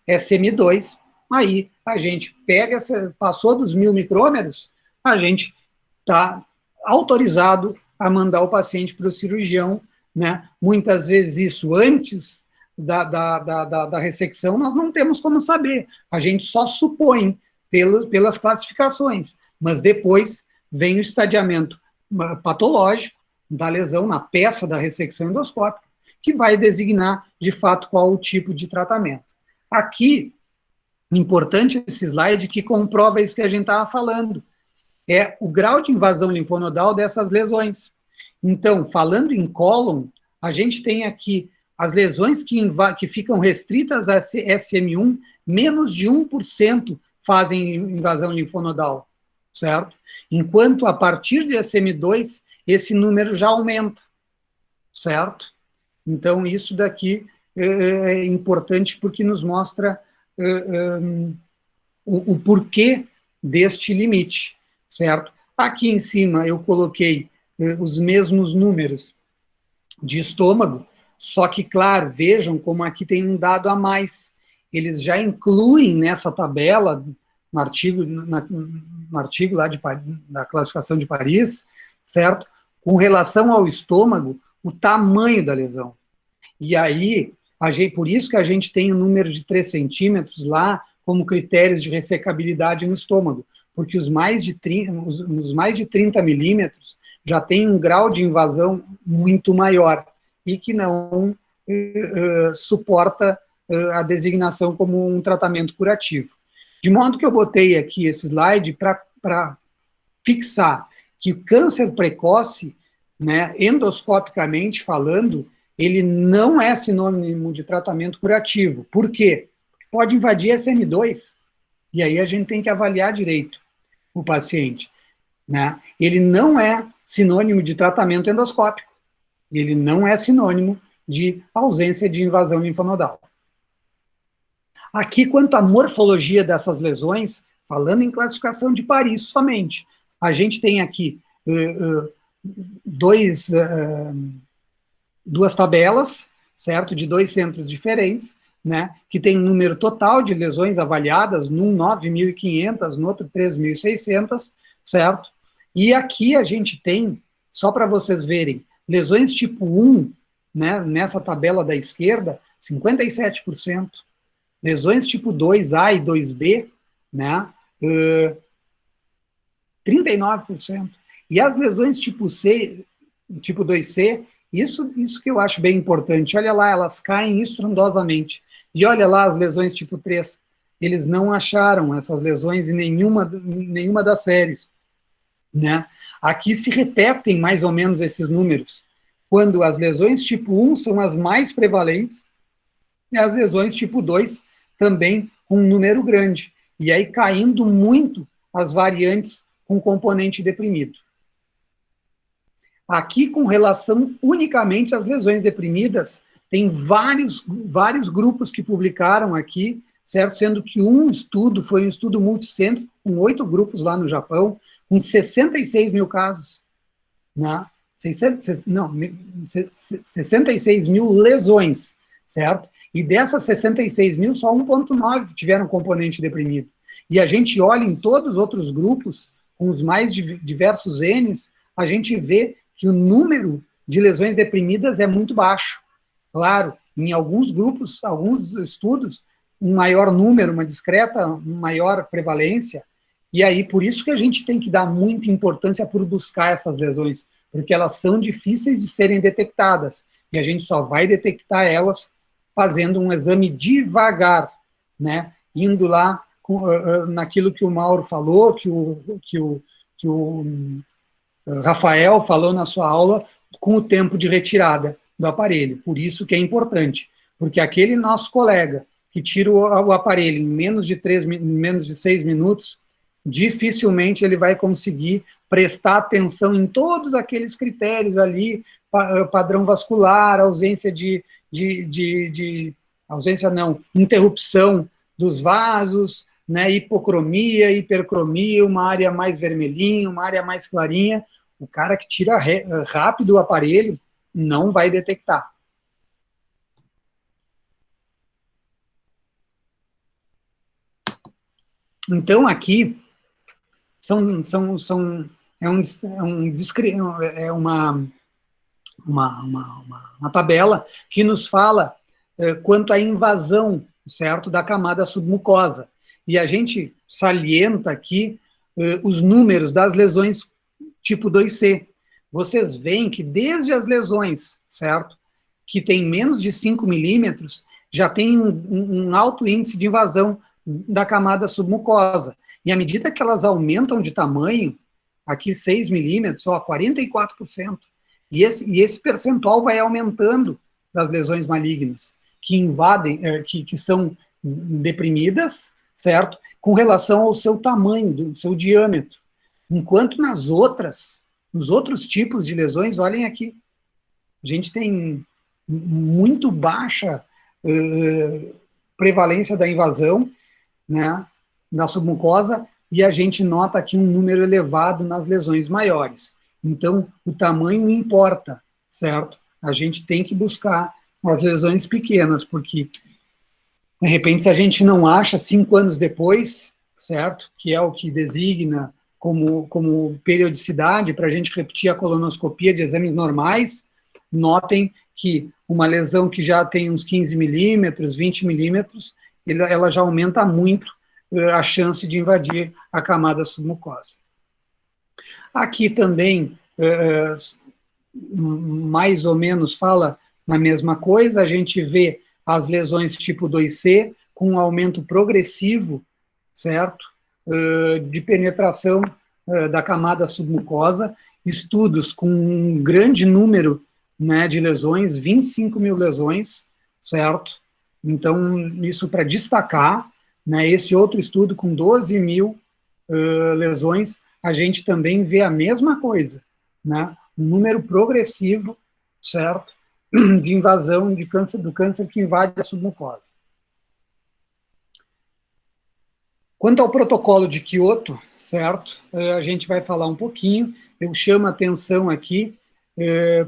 SM2, aí a gente pega, passou dos 1000 micrômeros, a gente está autorizado a mandar o paciente para o cirurgião, né? Muitas vezes isso antes da ressecção, nós não temos como saber, a gente só supõe pelas classificações, mas depois vem o estadiamento patológico da lesão na peça da ressecção endoscópica, que vai designar, de fato, qual o tipo de tratamento. Aqui, importante esse slide que comprova isso que a gente estava falando, é o grau de invasão linfonodal dessas lesões. Então, falando em cólon, a gente tem aqui as lesões que ficam restritas a SM1, menos de 1% fazem invasão linfonodal, certo? Enquanto a partir de SM2, esse número já aumenta, certo? Então, isso daqui é importante porque nos mostra o porquê deste limite, certo? Aqui em cima eu coloquei os mesmos números de estômago, só que, claro, vejam como aqui tem um dado a mais. Eles já incluem nessa tabela, no artigo lá da classificação de Paris, certo? Com relação ao estômago, o tamanho da lesão. E aí, por isso que a gente tem o número de 3 centímetros lá como critérios de ressecabilidade no estômago, porque os mais de 30 milímetros já tem um grau de invasão muito maior e que não suporta a designação como um tratamento curativo. De modo que eu botei aqui esse slide para fixar que o câncer precoce, né, endoscopicamente falando, ele não é sinônimo de tratamento curativo. Por quê? Pode invadir SM2, e aí a gente tem que avaliar direito o paciente, né? Ele não é sinônimo de tratamento endoscópico, ele não é sinônimo de ausência de invasão linfonodal. Aqui, quanto à morfologia dessas lesões, falando em classificação de Paris somente, a gente tem aqui duas tabelas, certo, de 2 centros diferentes, né, que tem um número total de lesões avaliadas, num 9.500, no outro 3.600, certo? E aqui a gente tem, só para vocês verem, lesões tipo 1, né, nessa tabela da esquerda, 57%. Lesões tipo 2A e 2B, né, 39%. E as lesões tipo C, tipo 2C, isso que eu acho bem importante. Olha lá, elas caem estrondosamente. E olha lá as lesões tipo 3. Eles não acharam essas lesões em nenhuma das séries, né? Aqui se repetem mais ou menos esses números, quando as lesões tipo 1 são as mais prevalentes, e as lesões tipo 2 também com um número grande. E aí caindo muito as variantes com componente deprimido. Aqui, com relação unicamente às lesões deprimidas, tem vários grupos que publicaram aqui, certo? Sendo que um estudo foi um estudo multicêntrico, com 8 grupos lá no Japão, com 66 mil casos, né? 66 mil lesões, certo? E dessas 66 mil, só 1,9 tiveram componente deprimido. E a gente olha em todos os outros grupos, com os mais diversos Ns, a gente vê que o número de lesões deprimidas é muito baixo. Claro, em alguns grupos, alguns estudos, um maior número, uma discreta, maior prevalência, e aí por isso que a gente tem que dar muita importância por buscar essas lesões, porque elas são difíceis de serem detectadas, e a gente só vai detectar elas fazendo um exame devagar, né? Indo lá naquilo que o Mauro falou, que o Rafael falou na sua aula, com o tempo de retirada do aparelho. Por isso que é importante, porque aquele nosso colega que tira o aparelho em menos de 6 minutos, dificilmente ele vai conseguir prestar atenção em todos aqueles critérios ali, padrão vascular, interrupção dos vasos, né, hipocromia, hipercromia, uma área mais vermelhinha, uma área mais clarinha. O cara que tira rápido o aparelho não vai detectar. Então, aqui é uma tabela que nos fala quanto à invasão, certo, da camada submucosa. E a gente salienta aqui os números das lesões tipo 2C. Vocês veem que desde as lesões, certo, que tem menos de 5 milímetros, já tem um alto índice de invasão da camada submucosa. E à medida que elas aumentam de tamanho, aqui 6 milímetros, 44%. E esse percentual vai aumentando das lesões malignas, que invadem, que são deprimidas, certo? Com relação ao seu tamanho, do seu diâmetro. Enquanto nos outros tipos de lesões, olhem aqui, a gente tem muito baixa prevalência da invasão, né, da submucosa, e a gente nota aqui um número elevado nas lesões maiores. Então, o tamanho importa, certo? A gente tem que buscar as lesões pequenas, porque, de repente, se a gente não acha 5 anos depois, certo? Que é o que designa como periodicidade para a gente repetir a colonoscopia de exames normais, notem que uma lesão que já tem uns 15 milímetros, 20 milímetros, ela já aumenta muito a chance de invadir a camada submucosa. Aqui também, mais ou menos, fala na mesma coisa, a gente vê as lesões tipo 2C com um aumento progressivo, certo? De penetração da camada submucosa, estudos com um grande número, né, de lesões, 25 mil lesões, certo? Então, isso para destacar, né, esse outro estudo com 12 mil lesões, a gente também vê a mesma coisa, né? Um número progressivo, certo? De invasão do câncer que invade a submucosa. Quanto ao protocolo de Kyoto, certo? A gente vai falar um pouquinho. Eu chamo a atenção aqui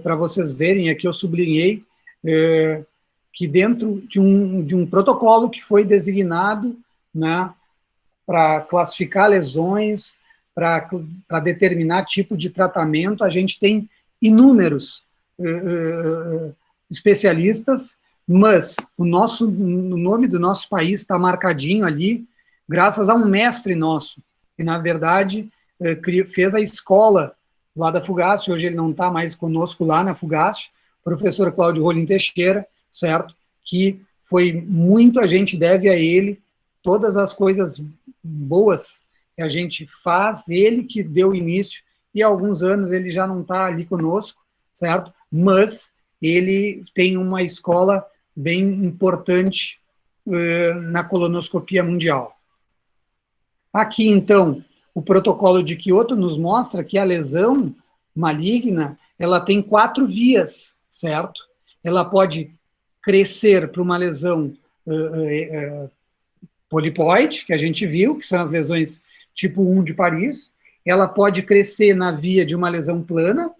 para vocês verem, aqui eu sublinhei que dentro de um protocolo que foi designado, né, para classificar lesões, para determinar tipo de tratamento, a gente tem inúmeros especialistas, mas o nome do nosso país está marcadinho ali, graças a um mestre nosso, que, na verdade, fez a escola lá da FUGAST, hoje ele não está mais conosco lá na FUGAST, professor Cláudio Rolim Teixeira, certo? Que foi muito, a gente deve a ele, todas as coisas boas que a gente faz, ele que deu início, e há alguns anos ele já não está ali conosco, certo? Mas ele tem uma escola bem importante na colonoscopia mundial. Aqui, então, o protocolo de Kyoto nos mostra que a lesão maligna, ela tem 4 vias, certo? Ela pode crescer para uma lesão polipoide, que a gente viu, que são as lesões tipo 1 de Paris. Ela pode crescer na via de uma lesão plana,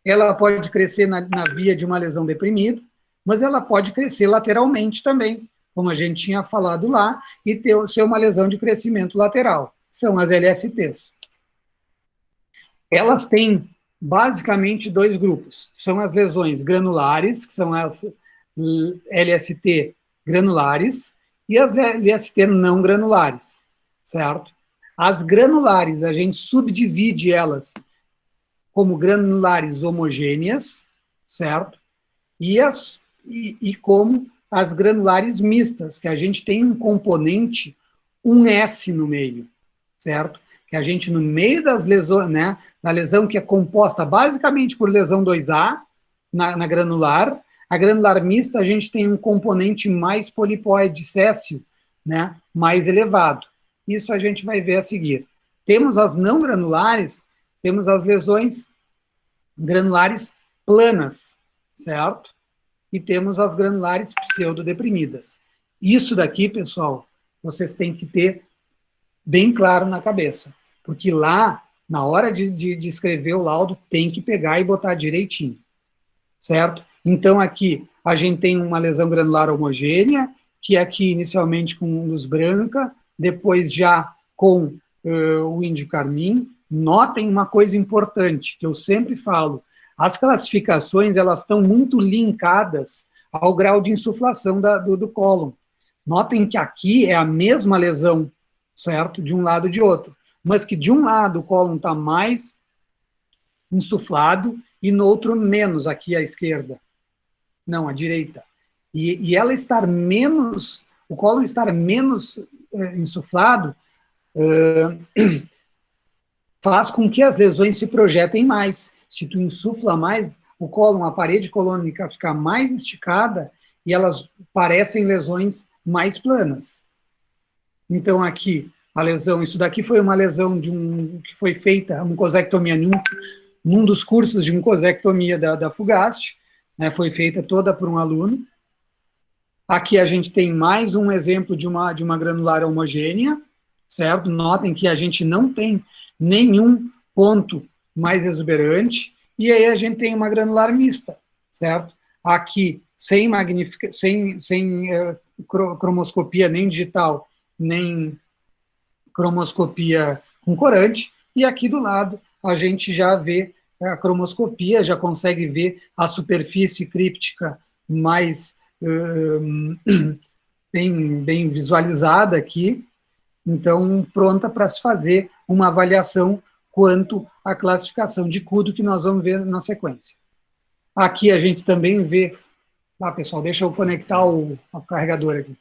ela pode crescer na via de uma lesão deprimida, mas ela pode crescer lateralmente também, como a gente tinha falado lá, e ser uma lesão de crescimento lateral. São as LSTs. Elas têm basicamente 2 grupos. São as lesões granulares, que são as LST granulares, e as LST não granulares, certo? As granulares, a gente subdivide elas como granulares homogêneas, certo? E como as granulares mistas, que a gente tem um componente, um S no meio, certo? Que a gente, no meio das lesões, né, da lesão que é composta basicamente por lesão 2A, na granular, a granular mista, a gente tem um componente mais polipóide, céssio, né, mais elevado. Isso a gente vai ver a seguir. Temos as não granulares, temos as lesões granulares planas, certo? E temos as granulares pseudodeprimidas. Isso daqui, pessoal, vocês têm que ter bem claro na cabeça, porque lá, na hora de escrever o laudo, tem que pegar e botar direitinho, certo? Então, aqui, a gente tem uma lesão granular homogênea, que aqui, inicialmente, com luz branca, depois já com o índio carmim. Notem uma coisa importante, que eu sempre falo, as classificações, elas estão muito linkadas ao grau de insuflação do cólon. Notem que aqui é a mesma lesão, certo? De um lado e de outro. Mas que de um lado o cólon está mais insuflado e no outro menos, aqui à esquerda. Não, à direita. E ela estar menos, o cólon estar menos insuflado, faz com que as lesões se projetem mais. Se tu insufla mais, o cólon, a parede colônica fica mais esticada e elas parecem lesões mais planas. Então, aqui, a lesão, isso daqui foi uma lesão que foi feita, a mucosectomia num dos cursos de mucosectomia da Fugast, né, foi feita toda por um aluno. Aqui a gente tem mais um exemplo de uma granular homogênea, certo? Notem que a gente não tem nenhum ponto mais exuberante, e aí a gente tem uma granular mista, certo? Aqui, sem cromoscopia nem digital, nem cromoscopia com corante, e aqui do lado a gente já vê a cromoscopia, já consegue ver a superfície críptica mais bem visualizada aqui, então pronta para se fazer uma avaliação quanto à classificação de CUDO, que nós vamos ver na sequência. Aqui a gente também vê... pessoal, deixa eu conectar o carregador aqui.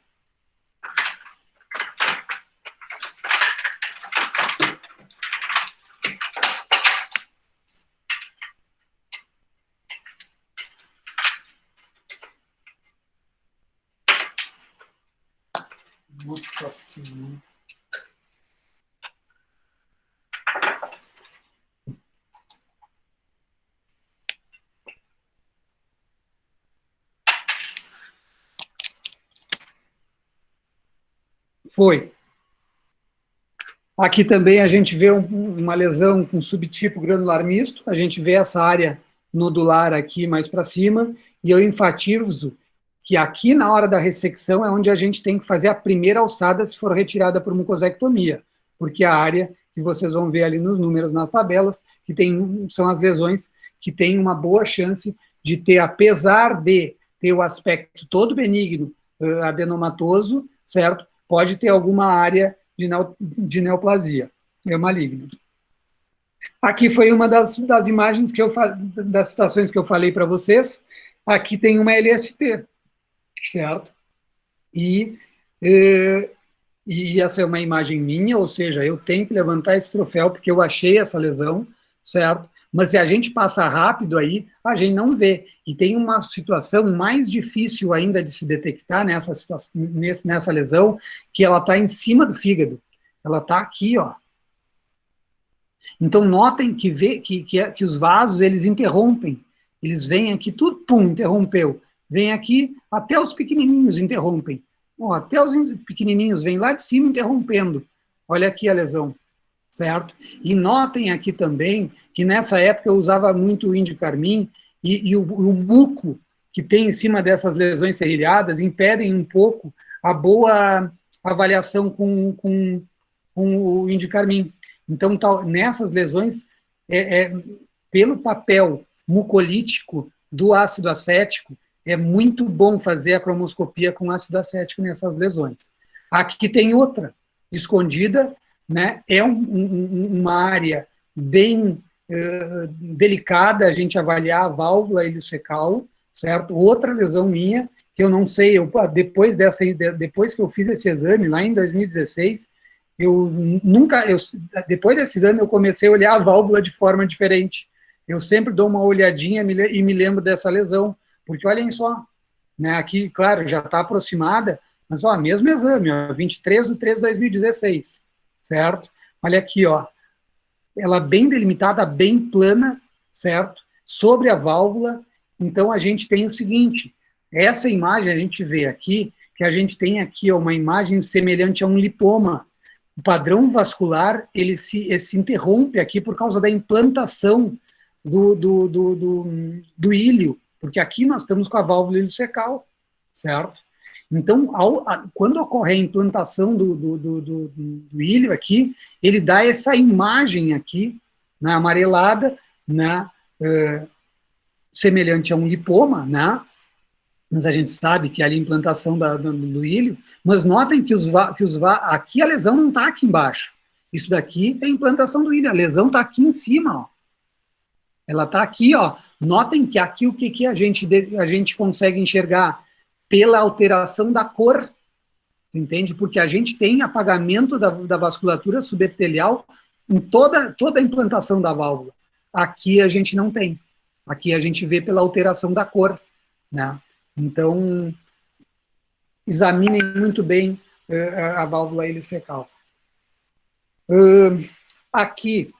Nossa Senhora. Foi. Aqui também a gente vê uma lesão com subtipo granular misto, a gente vê essa área nodular aqui mais para cima, e eu enfatizo que aqui na hora da ressecção é onde a gente tem que fazer a primeira alçada se for retirada por mucosectomia, porque a área que vocês vão ver ali nos números, nas tabelas, que são as lesões que têm uma boa chance de ter, apesar de ter o aspecto todo benigno, adenomatoso, certo? Pode ter alguma área de neoplasia, maligna. Aqui foi uma das imagens das situações que eu falei para vocês. Aqui tem uma LST, certo? E essa é uma imagem minha, ou seja, eu tenho que levantar esse troféu porque eu achei essa lesão, certo? Mas se a gente passa rápido aí, a gente não vê. E tem uma situação mais difícil ainda de se detectar nessa lesão, que ela está em cima do fígado. Ela está aqui, ó. Então, notem que os vasos, eles interrompem. Eles vêm aqui, tudo, pum, interrompeu. Vem aqui, até os pequenininhos interrompem. Ó, até os pequenininhos vêm lá de cima interrompendo. Olha aqui a lesão, certo? E notem aqui também que nessa época eu usava muito o índio carmim e o muco que tem em cima dessas lesões serrilhadas impedem um pouco a boa avaliação com o índio carmim. Então, nessas lesões, pelo papel mucolítico do ácido acético, é muito bom fazer a cromoscopia com ácido acético nessas lesões. Aqui tem outra, escondida, né? É uma área bem delicada a gente avaliar a válvula ileocecal, certo? Outra lesão minha, que eu não sei, depois que eu fiz esse exame, lá em 2016, depois desse exame, eu comecei a olhar a válvula de forma diferente. Eu sempre dou uma olhadinha e me lembro dessa lesão, porque olhem só, né, aqui, claro, já está aproximada, mas, ó, mesmo exame, ó, 23/3/2016, certo? Olha aqui, ó, ela bem delimitada, bem plana, certo? Sobre a válvula. Então, a gente tem o seguinte, essa imagem a gente vê aqui, que a gente tem aqui, ó, uma imagem semelhante a um lipoma. O padrão vascular, ele se interrompe aqui por causa da implantação do íleo, porque aqui nós estamos com a válvula ileocecal, certo? Então, quando ocorre a implantação do íleo aqui, ele dá essa imagem aqui, né, amarelada, né, semelhante a um lipoma, né? Mas a gente sabe que ali a implantação do íleo, mas notem que aqui a lesão não está aqui embaixo. Isso daqui é a implantação do íleo, a lesão está aqui em cima, ó. Ela está aqui, ó. Notem que aqui o que a gente consegue enxergar pela alteração da cor, entende? Porque a gente tem apagamento da vasculatura subepitelial em toda a implantação da válvula. Aqui a gente não tem. Aqui a gente vê pela alteração da cor, né? Então, examinem muito bem a válvula ileofecal. Aqui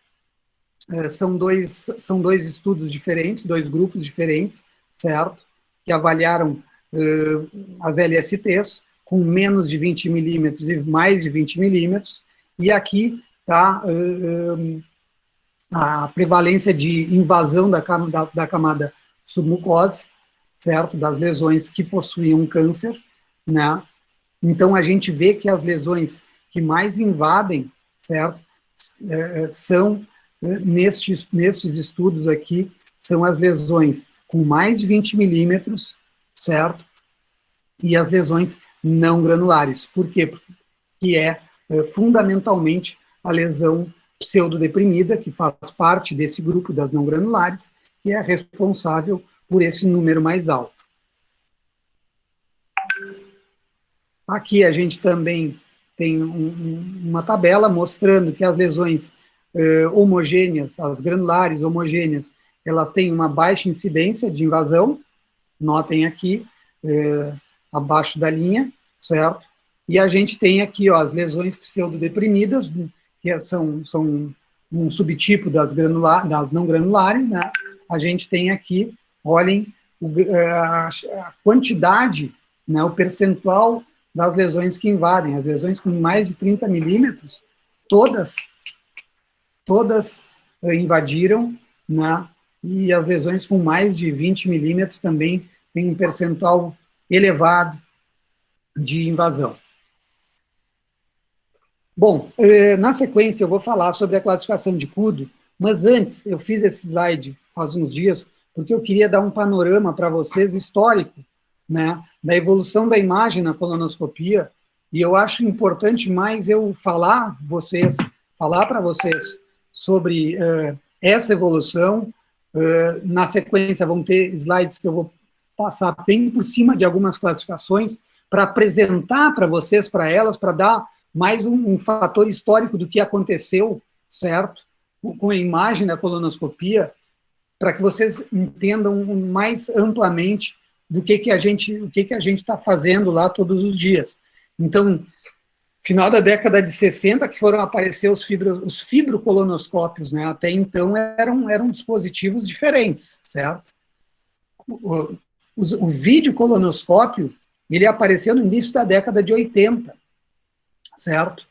são dois estudos diferentes, dois grupos diferentes, certo? Que avaliaram as LSTs com menos de 20 milímetros e mais de 20 milímetros, e aqui está a prevalência de invasão da camada submucosa, certo? Das lesões que possuíam câncer, né? Então, a gente vê que as lesões que mais invadem, certo? São, nestes estudos aqui, são as lesões com mais de 20 milímetros, certo? E as lesões não granulares. Por quê? Porque é fundamentalmente a lesão pseudodeprimida, que faz parte desse grupo das não granulares, que é responsável por esse número mais alto. Aqui a gente também tem uma tabela mostrando que as lesões homogêneas, as granulares homogêneas, elas têm uma baixa incidência de invasão, notem aqui, abaixo da linha, certo? E a gente tem aqui, ó, as lesões pseudodeprimidas, que são um subtipo das não granulares, né? A gente tem aqui, olhem, a quantidade, né, o percentual das lesões que invadem. As lesões com mais de 30 milímetros, todas invadiram, né? E as lesões com mais de 20 milímetros também têm um percentual elevado de invasão. Bom, na sequência eu vou falar sobre a classificação de Kudo, mas antes eu fiz esse slide faz uns dias porque eu queria dar um panorama para vocês histórico, né, da evolução da imagem na colonoscopia, e eu acho importante mais eu falar para vocês sobre essa evolução. Na sequência vão ter slides que eu vou passar bem por cima de algumas classificações para apresentar para vocês, para elas, para dar mais um fator histórico do que aconteceu, certo? Com a imagem da colonoscopia, para que vocês entendam mais amplamente do que a gente está fazendo lá todos os dias. Então, final da década de 60, que foram aparecer os fibrocolonoscópios, né? Até então eram dispositivos diferentes, certo? O videocolonoscópio, ele apareceu no início da década de 80, certo?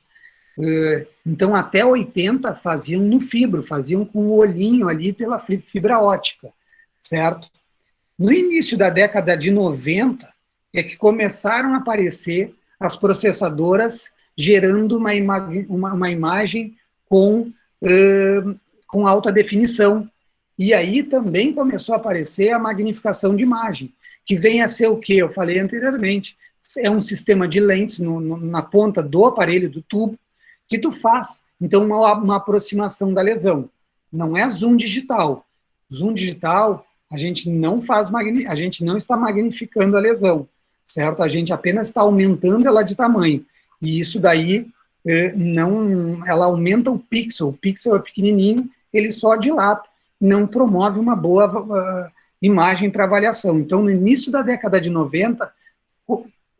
Então, até 80, faziam no fibro, faziam com o olhinho ali pela fibra óptica, certo? No início da década de 90, é que começaram a aparecer as processadoras gerando uma imagem com alta definição. E aí também começou a aparecer a magnificação de imagem, que vem a ser o que eu falei anteriormente. É um sistema de lentes na ponta do aparelho, do tubo, que tu faz, então, uma aproximação da lesão. Não é zoom digital. Zoom digital, a gente não está magnificando a lesão. certo? A gente apenas está aumentando ela de tamanho, e isso daí não, ela aumenta o pixel é pequenininho, ele só dilata, não promove uma boa imagem para avaliação. Então, no início da década de 90,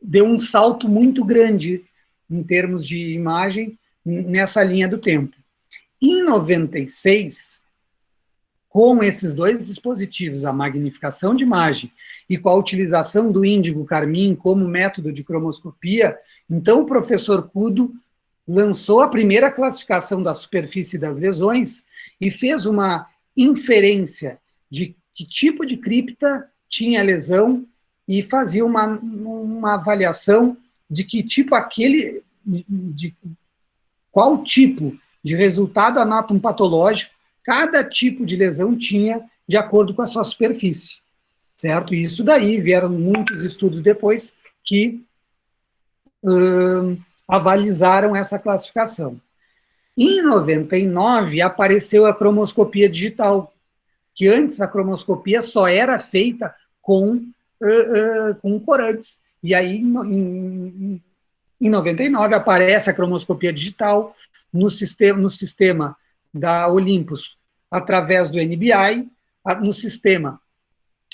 deu um salto muito grande em termos de imagem nessa linha do tempo. Em 96, com esses dois dispositivos, a magnificação de imagem e com a utilização do índigo carmim como método de cromoscopia, então o professor Kudo lançou a primeira classificação da superfície das lesões e fez uma inferência de que tipo de cripta tinha a lesão e fazia uma avaliação de que tipo de qual tipo de resultado anatomopatológico cada tipo de lesão tinha de acordo com a sua superfície, certo? E isso daí vieram muitos estudos depois que avalizaram essa classificação. Em 99, apareceu a cromoscopia digital, que antes a cromoscopia só era feita com corantes. E aí, em 99, aparece a cromoscopia digital no sistema da Olympus, através do NBI, no sistema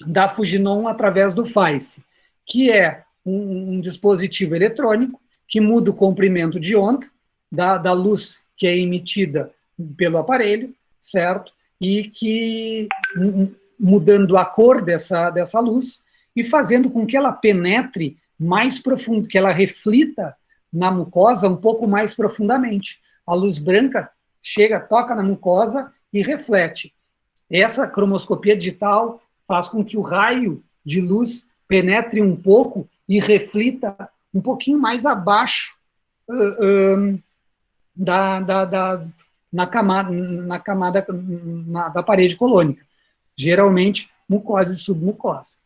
da Fujinon, através do FAISS, que é um dispositivo eletrônico que muda o comprimento de onda da luz que é emitida pelo aparelho, certo? E que, mudando a cor dessa luz e fazendo com que ela penetre mais profundo, que ela reflita na mucosa um pouco mais profundamente. A luz branca chega, toca na mucosa e reflete. Essa cromoscopia digital faz com que o raio de luz penetre um pouco e reflita um pouquinho mais abaixo na camada da parede colônica, geralmente mucosa e submucosa.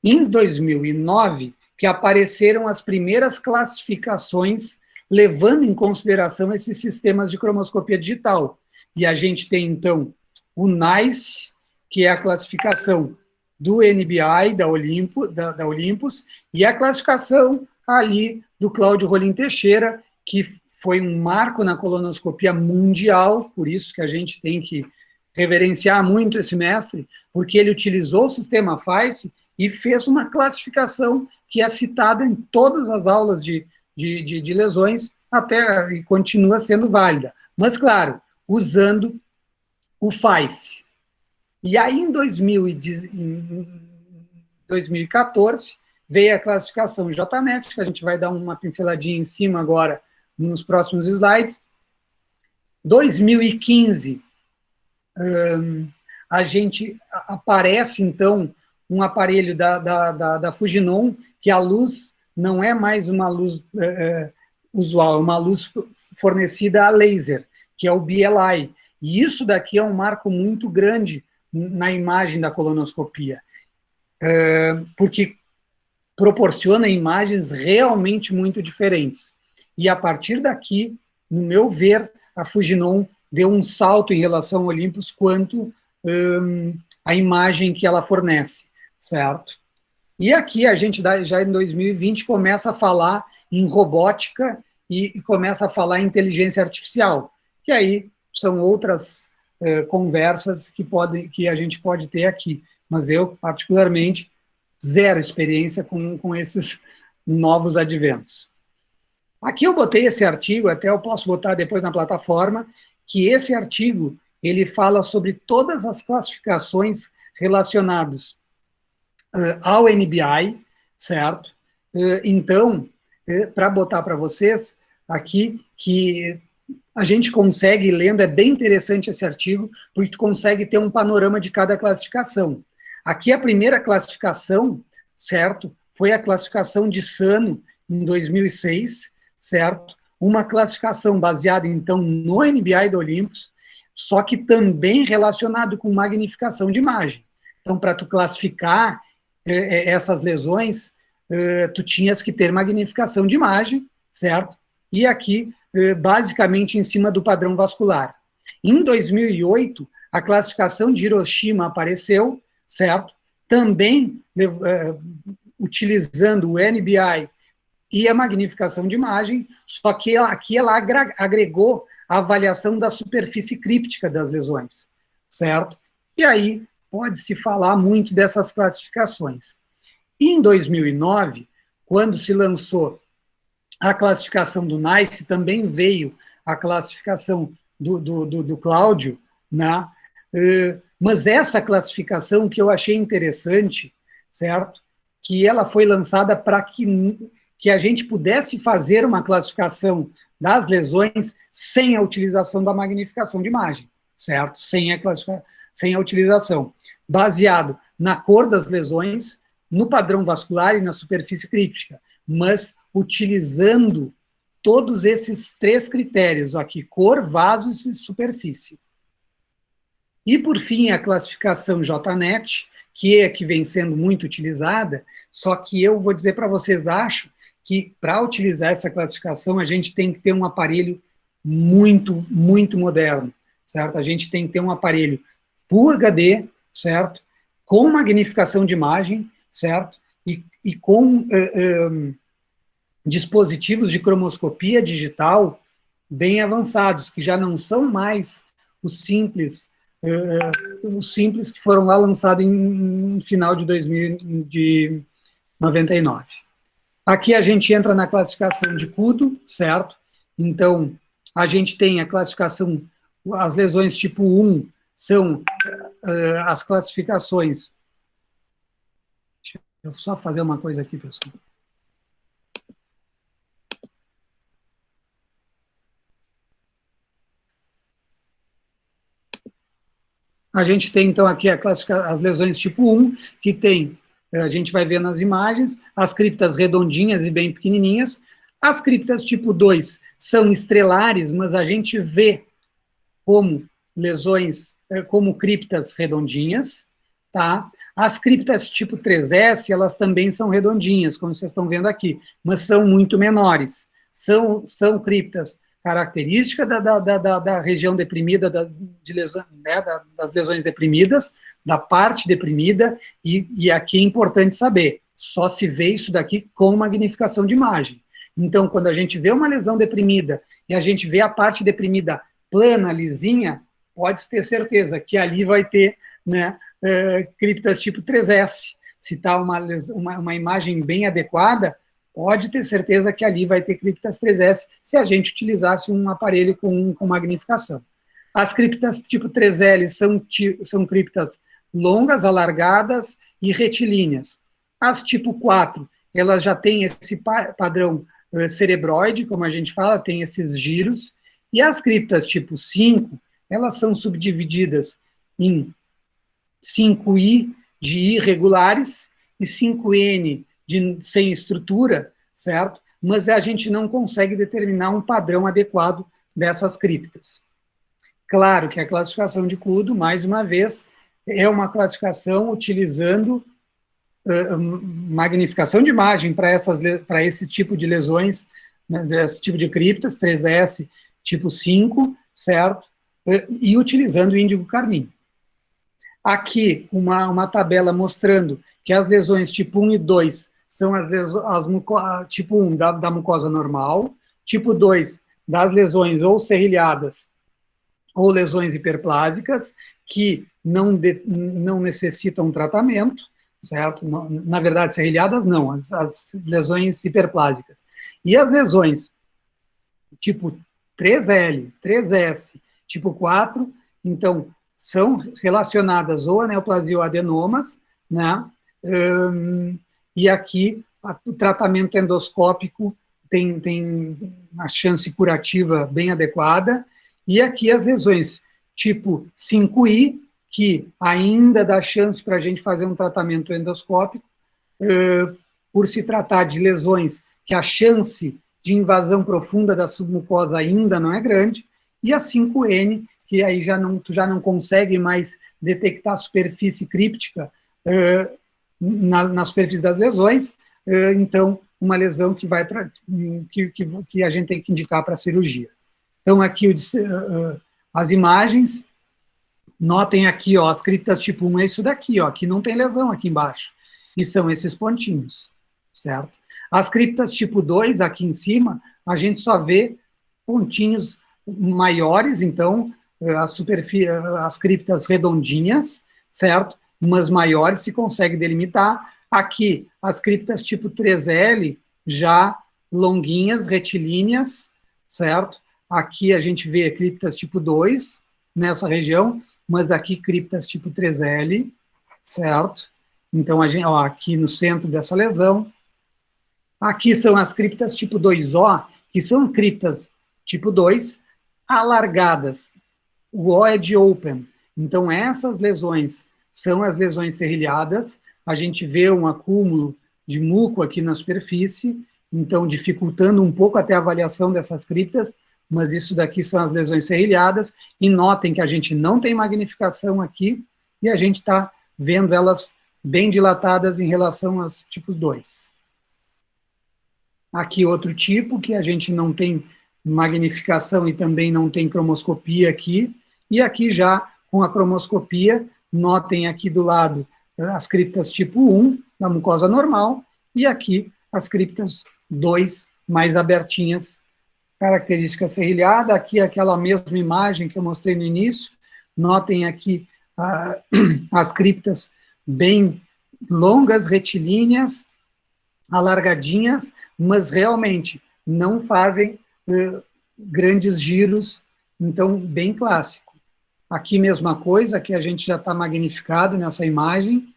Em 2009, que apareceram as primeiras classificações levando em consideração esses sistemas de cromoscopia digital. E a gente tem, então, o NICE, que é a classificação do NBI, da Olympus, e a classificação ali do Cláudio Rolim Teixeira, que foi um marco na colonoscopia mundial, por isso que a gente tem que reverenciar muito esse mestre, porque ele utilizou o sistema FAISS e fez uma classificação que é citada em todas as aulas de lesões, até e continua sendo válida. Mas, claro, usando o FAISS. E aí, em 2014, veio a classificação JNet, que a gente vai dar uma pinceladinha em cima agora, nos próximos slides. 2015, a gente aparece, então, um aparelho da Fujinon, que a luz não é mais uma luz usual, é uma luz fornecida a laser, que é o BLI. E isso daqui é um marco muito grande na imagem da colonoscopia, porque proporciona imagens realmente muito diferentes. E a partir daqui, no meu ver, a Fujinon deu um salto em relação ao Olympus quanto a imagem que ela fornece, certo? E aqui a gente, já em 2020, começa a falar em robótica e começa a falar em inteligência artificial, que aí são outras conversas que a gente pode ter aqui. Mas eu, particularmente, zero experiência com esses novos adventos. Aqui eu botei esse artigo, até eu posso botar depois na plataforma, que esse artigo, ele fala sobre todas as classificações relacionadas ao NBI, certo? Então, para botar para vocês aqui, que a gente consegue, lendo, é bem interessante esse artigo, porque tu consegue ter um panorama de cada classificação. Aqui a primeira classificação, certo? Foi a classificação de Sano, em 2006, certo? Uma classificação baseada, então, no NBI da Olympus, só que também relacionado com magnificação de imagem. Então, para tu classificar essas lesões, tu tinhas que ter magnificação de imagem, certo? E aqui, basicamente, em cima do padrão vascular. Em 2008, a classificação de Hiroshima apareceu, certo? Também utilizando o NBI e a magnificação de imagem, só que aqui ela agregou a avaliação da superfície críptica das lesões, certo? E aí pode-se falar muito dessas classificações. E em 2009, quando se lançou a classificação do NICE, também veio a classificação do Cláudio, né? Mas essa classificação que eu achei interessante, certo? Que ela foi lançada para que a gente pudesse fazer uma classificação das lesões sem a utilização da magnificação de imagem, certo? Sem a utilização, baseado na cor das lesões, no padrão vascular e na superfície críptica, mas utilizando todos esses 3 critérios aqui, cor, vasos e superfície. E, por fim, a classificação JNET, que vem sendo muito utilizada, só que eu vou dizer para vocês, acho que para utilizar essa classificação a gente tem que ter um aparelho muito, muito moderno, certo? A gente tem que ter um aparelho Full HD, certo? Com magnificação de imagem, certo? E com dispositivos de cromoscopia digital bem avançados, que já não são mais os simples que foram lá lançados em final de 99. Aqui a gente entra na classificação de Kudo, certo? Então, a gente tem a classificação, as lesões tipo 1 são as classificações. Deixa eu só fazer uma coisa aqui, pessoal. A gente tem, então, aqui as lesões tipo 1, que tem, a gente vai ver nas imagens, as criptas redondinhas e bem pequenininhas. As criptas tipo 2 são estrelares, mas a gente vê como lesões, como criptas redondinhas, tá? As criptas tipo 3S, elas também são redondinhas, como vocês estão vendo aqui, mas são muito menores. São criptas característica da região deprimida, das lesões deprimidas, da parte deprimida, e aqui é importante saber, só se vê isso daqui com magnificação de imagem. Então, quando a gente vê uma lesão deprimida, e a gente vê a parte deprimida plana, lisinha, pode ter certeza que ali vai ter, né, criptas tipo 3S. Se está uma imagem bem adequada, pode ter certeza que ali vai ter criptas 3S se a gente utilizasse um aparelho com magnificação. As criptas tipo 3L são criptas longas, alargadas e retilíneas. As tipo 4, elas já têm esse padrão cerebroide, como a gente fala, tem esses giros. E as criptas tipo 5, elas são subdivididas em 5I de irregulares e 5N sem estrutura, certo? Mas a gente não consegue determinar um padrão adequado dessas criptas. Claro que a classificação de Kudo, mais uma vez, é uma classificação utilizando magnificação de imagem para esse tipo de lesões, né, desse tipo de criptas, 3S tipo 5, certo? E utilizando o índigo carmim. Aqui, uma tabela mostrando que as lesões tipo 1 e 2 são tipo 1 da mucosa normal, tipo 2 das lesões ou serrilhadas ou lesões hiperplásicas, que não necessitam tratamento, certo? Na verdade, serrilhadas não, as lesões hiperplásicas. E as lesões tipo 3L, 3S, tipo 4, então, são relacionadas ou a neoplasia ou adenomas, né? E aqui o tratamento endoscópico tem uma chance curativa bem adequada, e aqui as lesões tipo 5I, que ainda dá chance para a gente fazer um tratamento endoscópico, por se tratar de lesões que a chance de invasão profunda da submucosa ainda não é grande, e a 5N, que aí tu já não consegue mais detectar a superfície críptica na superfície das lesões, então uma lesão que vai que a gente tem que indicar para cirurgia. Então aqui as imagens, notem aqui, ó, as criptas tipo 1 é isso daqui, ó, aqui não tem lesão aqui embaixo, e são esses pontinhos, certo? As criptas tipo 2, aqui em cima, a gente só vê pontinhos maiores, então, as criptas redondinhas, certo? Umas maiores se consegue delimitar. Aqui, as criptas tipo 3L, já longuinhas, retilíneas, certo? Aqui a gente vê criptas tipo 2, nessa região, mas aqui criptas tipo 3L, certo? Então, aqui no centro dessa lesão. Aqui são as criptas tipo 2O, que são criptas tipo 2 alargadas. O O é de open. Então, essas lesões são as lesões serrilhadas. A gente vê um acúmulo de muco aqui na superfície, então dificultando um pouco até a avaliação dessas criptas, mas isso daqui são as lesões serrilhadas. E notem que a gente não tem magnificação aqui, e a gente está vendo elas bem dilatadas em relação aos tipos 2. Aqui outro tipo, que a gente não tem magnificação e também não tem cromoscopia aqui, e aqui já com a cromoscopia, notem aqui do lado as criptas tipo 1, da mucosa normal, e aqui as criptas 2, mais abertinhas, característica serrilhada, aqui aquela mesma imagem que eu mostrei no início, notem aqui as criptas bem longas, retilíneas, alargadinhas, mas realmente não fazem grandes giros, então bem clássico. Aqui mesma coisa, que a gente já está magnificado nessa imagem,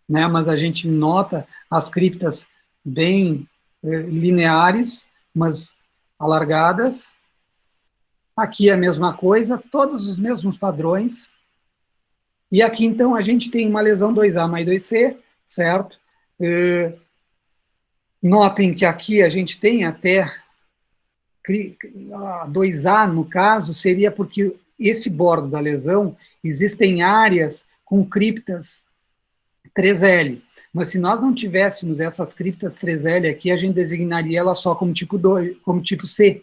né, mas a gente nota as criptas bem lineares, mas alargadas. Aqui a mesma coisa, todos os mesmos padrões. E aqui, então, a gente tem uma lesão 2A mais 2C, certo? Notem que aqui a gente tem até 2A, no caso, seria porque esse bordo da lesão, existem áreas com criptas 3L, mas se nós não tivéssemos essas criptas 3L aqui, a gente designaria ela só como tipo 2, como tipo C,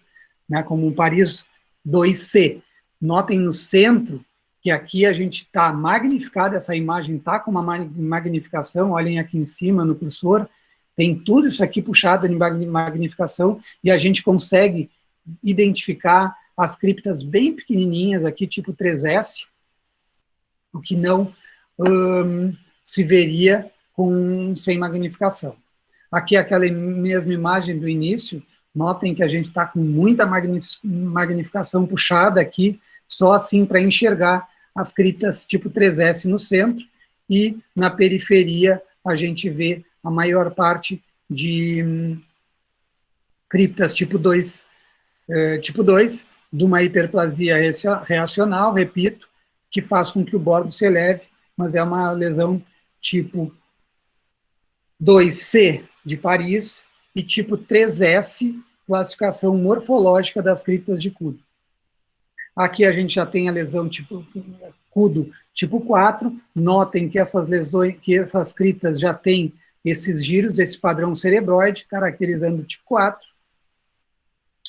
né, como um Paris 2C. Notem no centro que aqui a gente está magnificado, essa imagem está com uma magnificação, olhem aqui em cima no cursor, tem tudo isso aqui puxado em magnificação, e a gente consegue identificar as criptas bem pequenininhas aqui, tipo 3S, o que não se veria sem magnificação. Aqui aquela mesma imagem do início, notem que a gente está com muita magnificação puxada aqui, só assim para enxergar as criptas tipo 3S no centro, e na periferia a gente vê a maior parte de criptas tipo 2, de uma hiperplasia reacional, repito, que faz com que o bordo se eleve, mas é uma lesão tipo 2C de Paris e tipo 3S, classificação morfológica das criptas de Kudo. Aqui a gente já tem a lesão tipo Kudo tipo 4, notem que essas lesões, que essas criptas já têm esses giros, esse padrão cerebroide, caracterizando o tipo 4.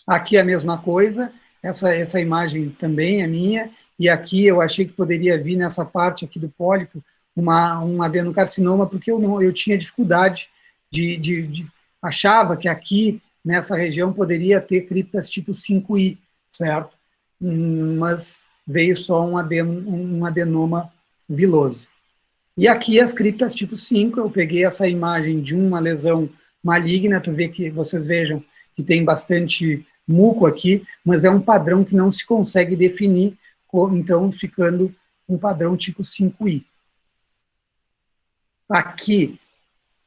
Aqui a mesma coisa, essa imagem também é minha, e aqui eu achei que poderia vir nessa parte aqui do pólipo um adenocarcinoma, porque eu tinha dificuldade achava que aqui, nessa região, poderia ter criptas tipo 5I, certo? Mas veio só um adenoma viloso. E aqui as criptas tipo 5, eu peguei essa imagem de uma lesão maligna, vocês vejam que tem bastante muco aqui, mas é um padrão que não se consegue definir, então ficando um padrão tipo 5I. Aqui,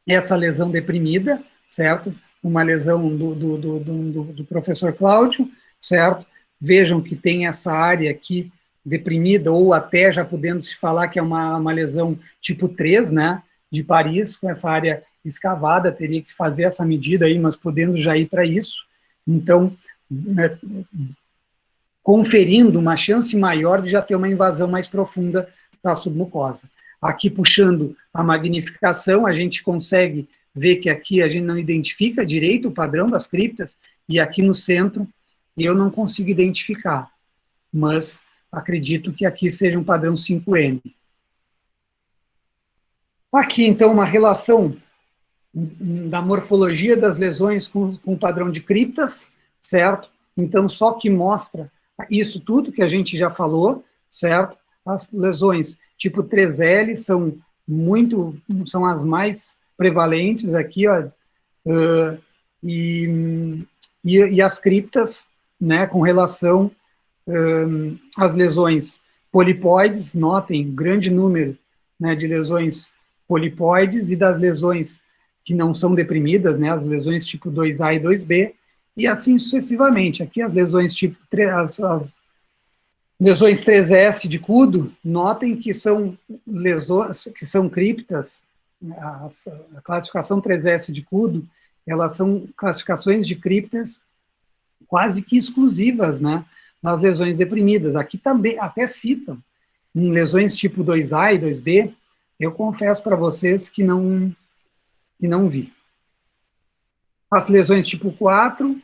essa lesão deprimida, certo? Uma lesão do professor Cláudio, certo? Vejam que tem essa área aqui deprimida, ou até já podendo se falar que é uma lesão tipo 3, né? De Paris, com essa área escavada, teria que fazer essa medida aí, mas podendo já ir para isso. Então, né, conferindo uma chance maior de já ter uma invasão mais profunda para a submucosa. Aqui, puxando a magnificação, a gente consegue ver que aqui a gente não identifica direito o padrão das criptas, e aqui no centro eu não consigo identificar, mas acredito que aqui seja um padrão 5N. Aqui, então, uma relação da morfologia das lesões com padrão de criptas, certo? Então, só que mostra isso tudo que a gente já falou, certo? As lesões tipo 3L são as mais prevalentes aqui, ó, e as criptas, né, com relação às lesões polipoides, notem, grande número, né, de lesões polipoides e das lesões que não são deprimidas, né, as lesões tipo 2A e 2B, e assim sucessivamente. Aqui as lesões tipo as lesões 3S de Kudo, notem que são lesões que são criptas. A classificação 3S de Kudo, elas são classificações de criptas quase que exclusivas, né, nas lesões deprimidas. Aqui também até citam em lesões tipo 2A e 2B. Eu confesso para vocês que não vi. As lesões tipo 4,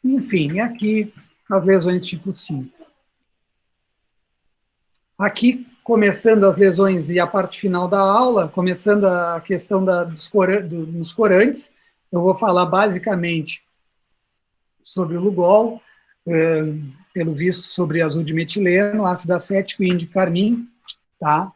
enfim, e aqui as lesões tipo 5. Aqui, começando as lesões e a parte final da aula, começando a questão dos corantes, eu vou falar basicamente sobre o Lugol, pelo visto sobre azul de metileno, ácido acético e indicarmim, tá?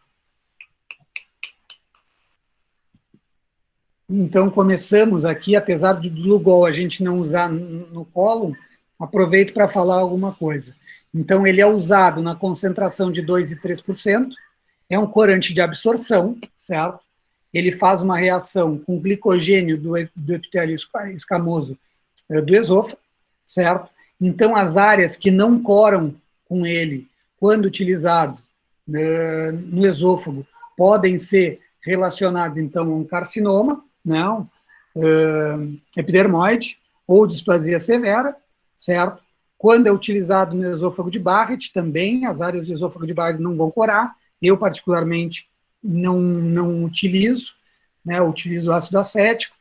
Então, começamos aqui, apesar do Lugol a gente não usar no cólon, aproveito para falar alguma coisa. Então, ele é usado na concentração de 2 e 3%, é um corante de absorção, certo? Ele faz uma reação com o glicogênio do epitélio escamoso do esôfago, certo? Então, as áreas que não coram com ele, quando utilizado no esôfago, podem ser relacionadas, então, a um carcinoma, não, epidermoide ou displasia severa, certo? Quando é utilizado no esôfago de Barrett, também as áreas do esôfago de Barrett não vão corar. Eu, particularmente, não utilizo, né? Eu utilizo ácido acético,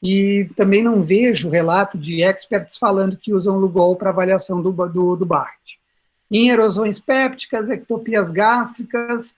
e também não vejo relato de experts falando que usam Lugol para avaliação do Barrett. Em erosões pépticas, ectopias gástricas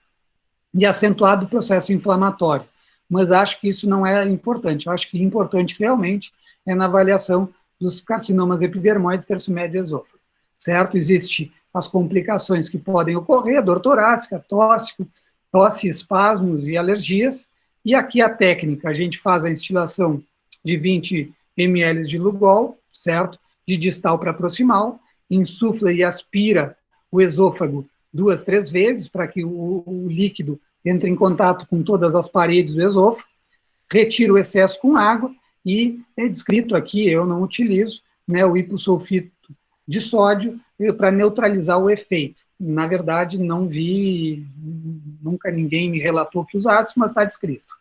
e acentuado processo inflamatório. Mas acho que isso não é importante. Eu acho que importante realmente é na avaliação dos carcinomas epidermoides, terço médio e esôfago, certo? Existem as complicações que podem ocorrer, dor torácica, tosse, espasmos e alergias, e aqui a técnica, a gente faz a instilação de 20 ml de Lugol, certo? De distal para proximal, insufla e aspira o esôfago 2, 3 vezes, para que o líquido entre em contato com todas as paredes do esôfago, retira o excesso com água, e é descrito aqui, eu não utilizo, né, o hipossulfito de sódio para neutralizar o efeito. Na verdade, não vi, nunca ninguém me relatou que usasse, mas está descrito.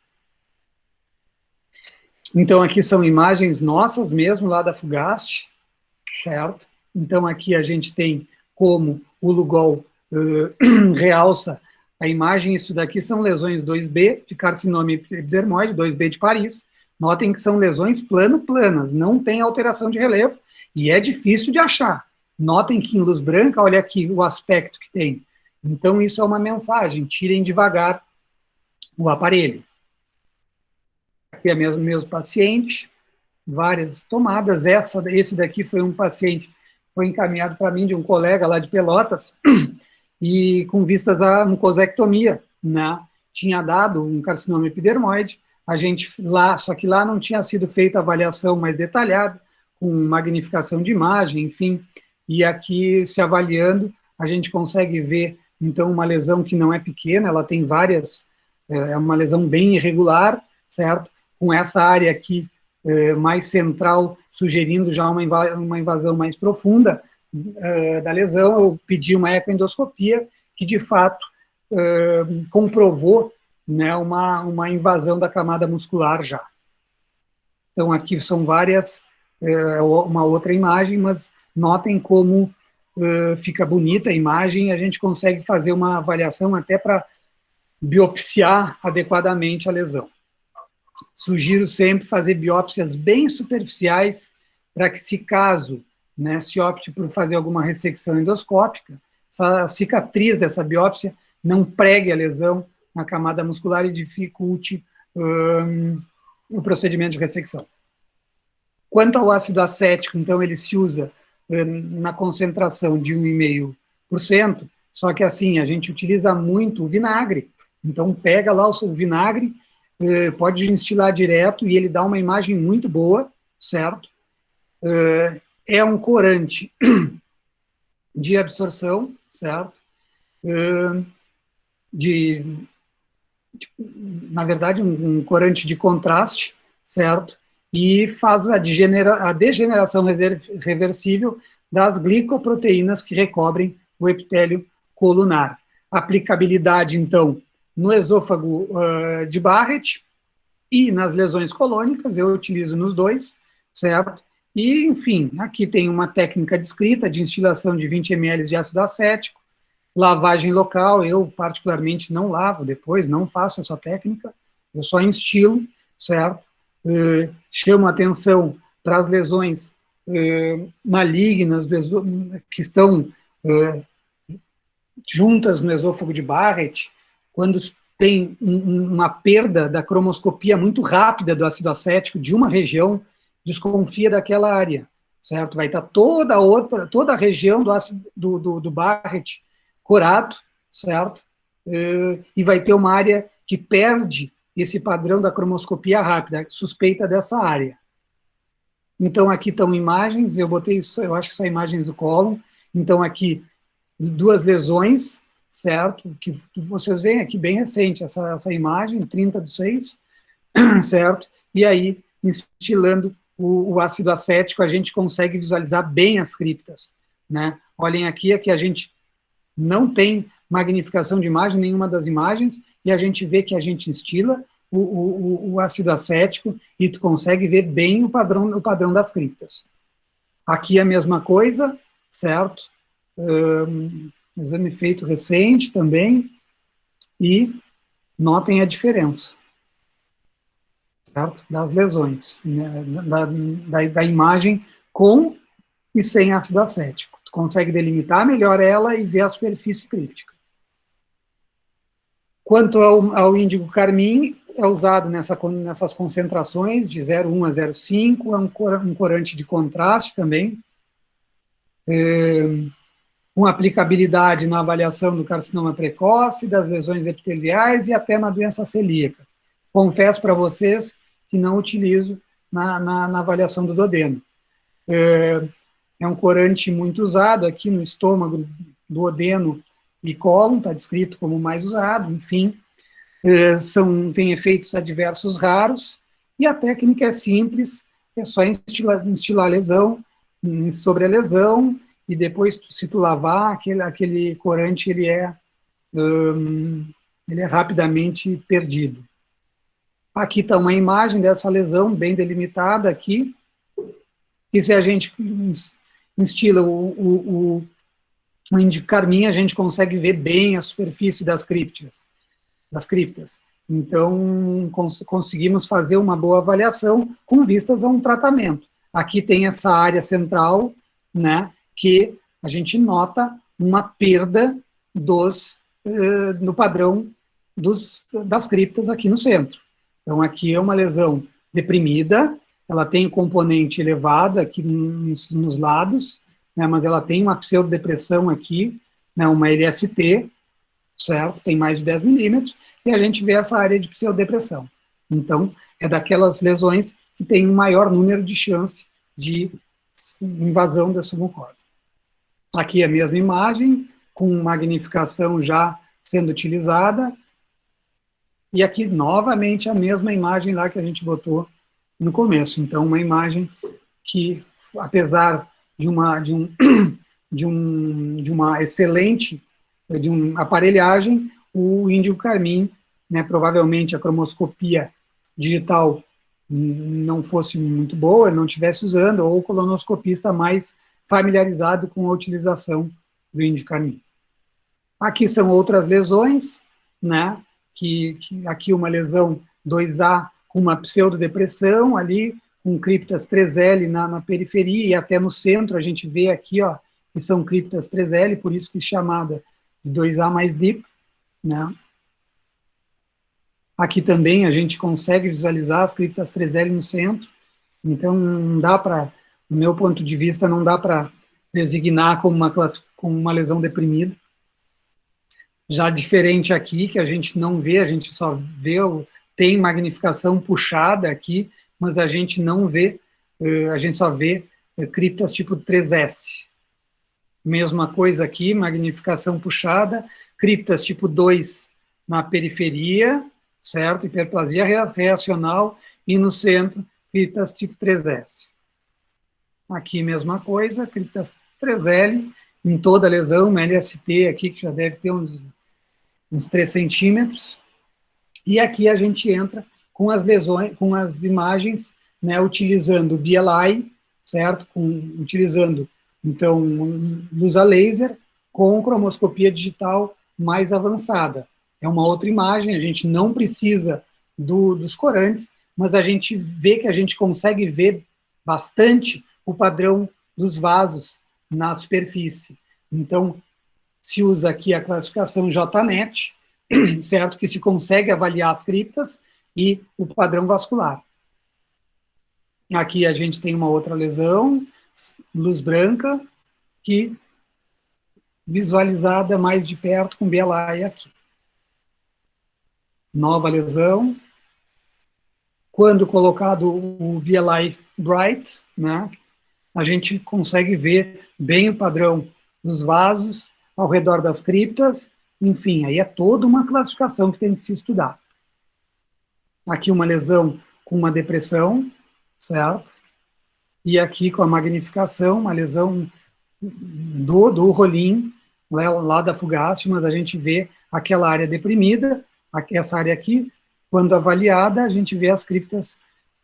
Então, aqui são imagens nossas mesmo, lá da Fugast, certo? Então, aqui a gente tem como o Lugol realça a imagem. Isso daqui são lesões 2B de carcinoma epidermoide, 2B de Paris. Notem que são lesões planas, não tem alteração de relevo, e é difícil de achar. Notem que em luz branca, olha aqui o aspecto que tem. Então, isso é uma mensagem, tirem devagar o aparelho. Aqui é mesmo meus pacientes, várias tomadas. Esse daqui foi um paciente, foi encaminhado para mim de um colega lá de Pelotas, e com vistas à mucosectomia, né? Tinha dado um carcinoma epidermoide, a gente lá, só que lá não tinha sido feita a avaliação mais detalhada, com magnificação de imagem, enfim, e aqui se avaliando, a gente consegue ver, então, uma lesão que não é pequena, ela tem várias, é uma lesão bem irregular, certo? Com essa área aqui mais central, sugerindo já uma invasão mais profunda da lesão. Eu pedi uma ecoendoscopia que, de fato, comprovou, né, uma invasão da camada muscular já. Então, aqui são várias, uma outra imagem, mas notem como fica bonita a imagem, a gente consegue fazer uma avaliação até para biopsiar adequadamente a lesão. Sugiro sempre fazer biópsias bem superficiais, para que, se caso, né, se opte por fazer alguma ressecção endoscópica, essa cicatriz dessa biópsia não pregue a lesão na camada muscular e dificulte o procedimento de ressecção. Quanto ao ácido acético, então, ele se usa na concentração de 1,5%, só que assim, a gente utiliza muito o vinagre. Então, pega lá o vinagre, pode instilar direto e ele dá uma imagem muito boa, certo? É um corante de absorção, certo? Na verdade, um corante de contraste, certo? E faz a degeneração reversível das glicoproteínas que recobrem o epitélio colunar. Aplicabilidade, então, no esôfago de Barrett e nas lesões colônicas, eu utilizo nos dois, certo? E, enfim, aqui tem uma técnica descrita de instilação de 20 ml de ácido acético, lavagem local, eu particularmente não lavo depois, não faço essa técnica, eu só instilo, certo? Chamo atenção para as lesões malignas que estão juntas no esôfago de Barrett, quando tem uma perda da cromoscopia muito rápida do ácido acético de uma região, desconfia daquela área, certo? Vai estar toda a região do Barrett corado, certo? E vai ter uma área que perde esse padrão da cromoscopia rápida, suspeita dessa área. Então, aqui estão imagens, eu botei isso, eu acho que são imagens do cólon. Então, aqui, 2 lesões, certo? Que vocês veem aqui bem recente essa imagem, 30/6, certo? E aí, instilando o ácido acético, a gente consegue visualizar bem as criptas, né? Olhem aqui a gente não tem magnificação de imagem, nenhuma das imagens, e a gente vê que a gente instila o ácido acético e tu consegue ver bem o padrão das criptas. Aqui a mesma coisa, certo? Exame feito recente também, e notem a diferença, certo? Das lesões, né? da imagem com e sem ácido acético. Tu consegue delimitar melhor ela e ver a superfície críptica. Quanto ao índigo carmim, é usado nessas concentrações de 0,1 a 0,5, é um corante de contraste também, com aplicabilidade na avaliação do carcinoma precoce, das lesões epiteliais e até na doença celíaca. Confesso para vocês que não utilizo na avaliação do duodeno. É um corante muito usado aqui no estômago, duodeno e cólon, está descrito como mais usado, enfim. Tem efeitos adversos raros, e a técnica é simples, é só instilar a lesão sobre a lesão, e depois, se tu lavar, aquele corante ele é rapidamente perdido. Aqui está uma imagem dessa lesão bem delimitada aqui, e se a gente instila o índigo carmim, a gente consegue ver bem a superfície das criptas. Então, conseguimos fazer uma boa avaliação com vistas a um tratamento. Aqui tem essa área central, né, que a gente nota uma perda no padrão das criptas aqui no centro. Então, aqui é uma lesão deprimida, ela tem um componente elevado aqui nos lados, né, mas ela tem uma pseudodepressão aqui, né, uma LST, certo? Tem mais de 10 milímetros, e a gente vê essa área de pseudodepressão. Então, é daquelas lesões que tem um maior número de chance de invasão da submucosa. Aqui a mesma imagem, com magnificação já sendo utilizada, e aqui novamente a mesma imagem lá que a gente botou no começo. Então, uma imagem que, apesar de uma excelente aparelhagem, o índigo carmim, né, provavelmente a cromoscopia digital não fosse muito boa, não estivesse usando, ou o colonoscopista mais familiarizado com a utilização do índigo carmim. Aqui são outras lesões, né, aqui uma lesão 2A com uma pseudodepressão ali, com criptas 3L na periferia, e até no centro a gente vê aqui, ó, que são criptas 3L, por isso que é chamada de 2A mais deep, né? Aqui também a gente consegue visualizar as criptas 3L no centro, então não dá para, do meu ponto de vista, não dá para designar como uma lesão deprimida. Já diferente aqui, que a gente não vê, a gente só vê, tem magnificação puxada aqui, mas a gente não vê, a gente só vê criptas tipo 3S. Mesma coisa aqui, magnificação puxada, criptas tipo 2 na periferia, certo? Hiperplasia reacional, e no centro, criptas tipo 3S. Aqui, mesma coisa, criptas 3L, em toda a lesão, uma LST aqui, que já deve ter uns 3 centímetros. E aqui a gente entra com as lesões, com as imagens, né, utilizando o BLI, certo? Utilizando, então, luz a laser com cromoscopia digital mais avançada. É uma outra imagem, a gente não precisa dos corantes, mas a gente vê que a gente consegue ver bastante o padrão dos vasos na superfície. Então, se usa aqui a classificação JNet, certo? Que se consegue avaliar as criptas e o padrão vascular. Aqui a gente tem uma outra lesão, luz branca, que visualizada mais de perto com BLI aqui. Nova lesão. Quando colocado o BLI Bright, né, a gente consegue ver bem o padrão dos vasos ao redor das criptas. Enfim, aí é toda uma classificação que tem que se estudar. Aqui uma lesão com uma depressão, certo? E aqui com a magnificação, uma lesão do rolim, lá da Fugast, mas a gente vê aquela área deprimida, essa área aqui, quando avaliada, a gente vê as criptas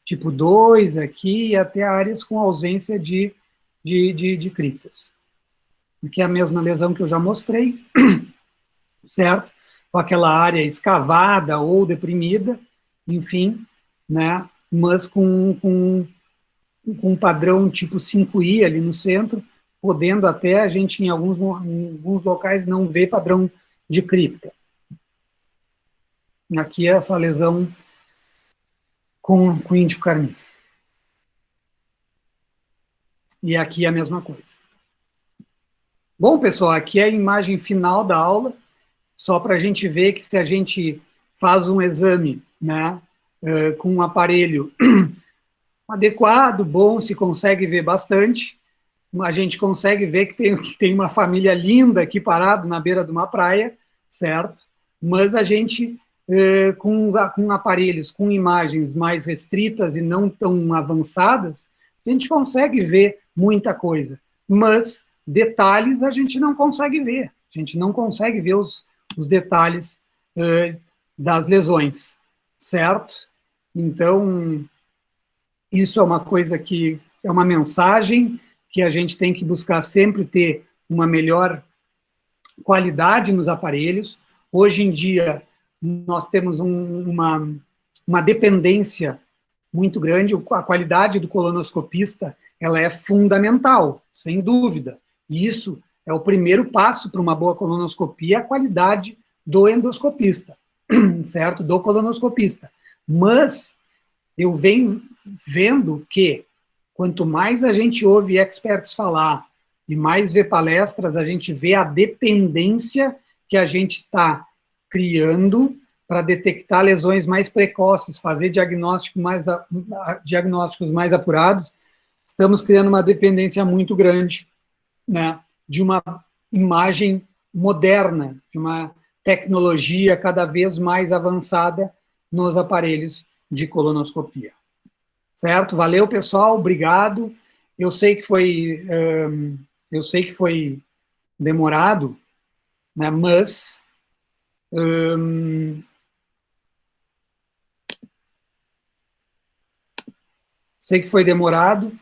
tipo 2 aqui, e até áreas com ausência de criptas. Aqui é a mesma lesão que eu já mostrei, certo? Com aquela área escavada ou deprimida, enfim, né? Mas com um padrão tipo 5i ali no centro, podendo até a gente, em alguns locais, não ver padrão de cripta. Aqui é essa lesão com índico carmim. E aqui é a mesma coisa. Bom, pessoal, aqui é a imagem final da aula, só para a gente ver que se a gente faz um exame, né, com um aparelho adequado, bom, se consegue ver bastante, a gente consegue ver que tem uma família linda aqui parado na beira de uma praia, certo? Mas a gente, com aparelhos, com imagens mais restritas e não tão avançadas, a gente consegue ver muita coisa, mas detalhes a gente não consegue ver. A gente não consegue ver os detalhes das lesões, certo? Então, isso é uma coisa que é uma mensagem que a gente tem que buscar sempre ter uma melhor qualidade nos aparelhos. Hoje em dia, nós temos uma dependência muito grande, a qualidade do colonoscopista ela é fundamental, sem dúvida. E isso é o primeiro passo para uma boa colonoscopia, a qualidade do endoscopista, certo? Do colonoscopista. Mas eu venho vendo que quanto mais a gente ouve experts falar e mais vê palestras, a gente vê a dependência que a gente está criando para detectar lesões mais precoces, fazer diagnósticos mais apurados. Estamos criando uma dependência muito grande, né, de uma imagem moderna, de uma tecnologia cada vez mais avançada nos aparelhos de colonoscopia. Certo? Valeu, pessoal, obrigado. Eu sei que foi demorado, né, mas sei que foi demorado,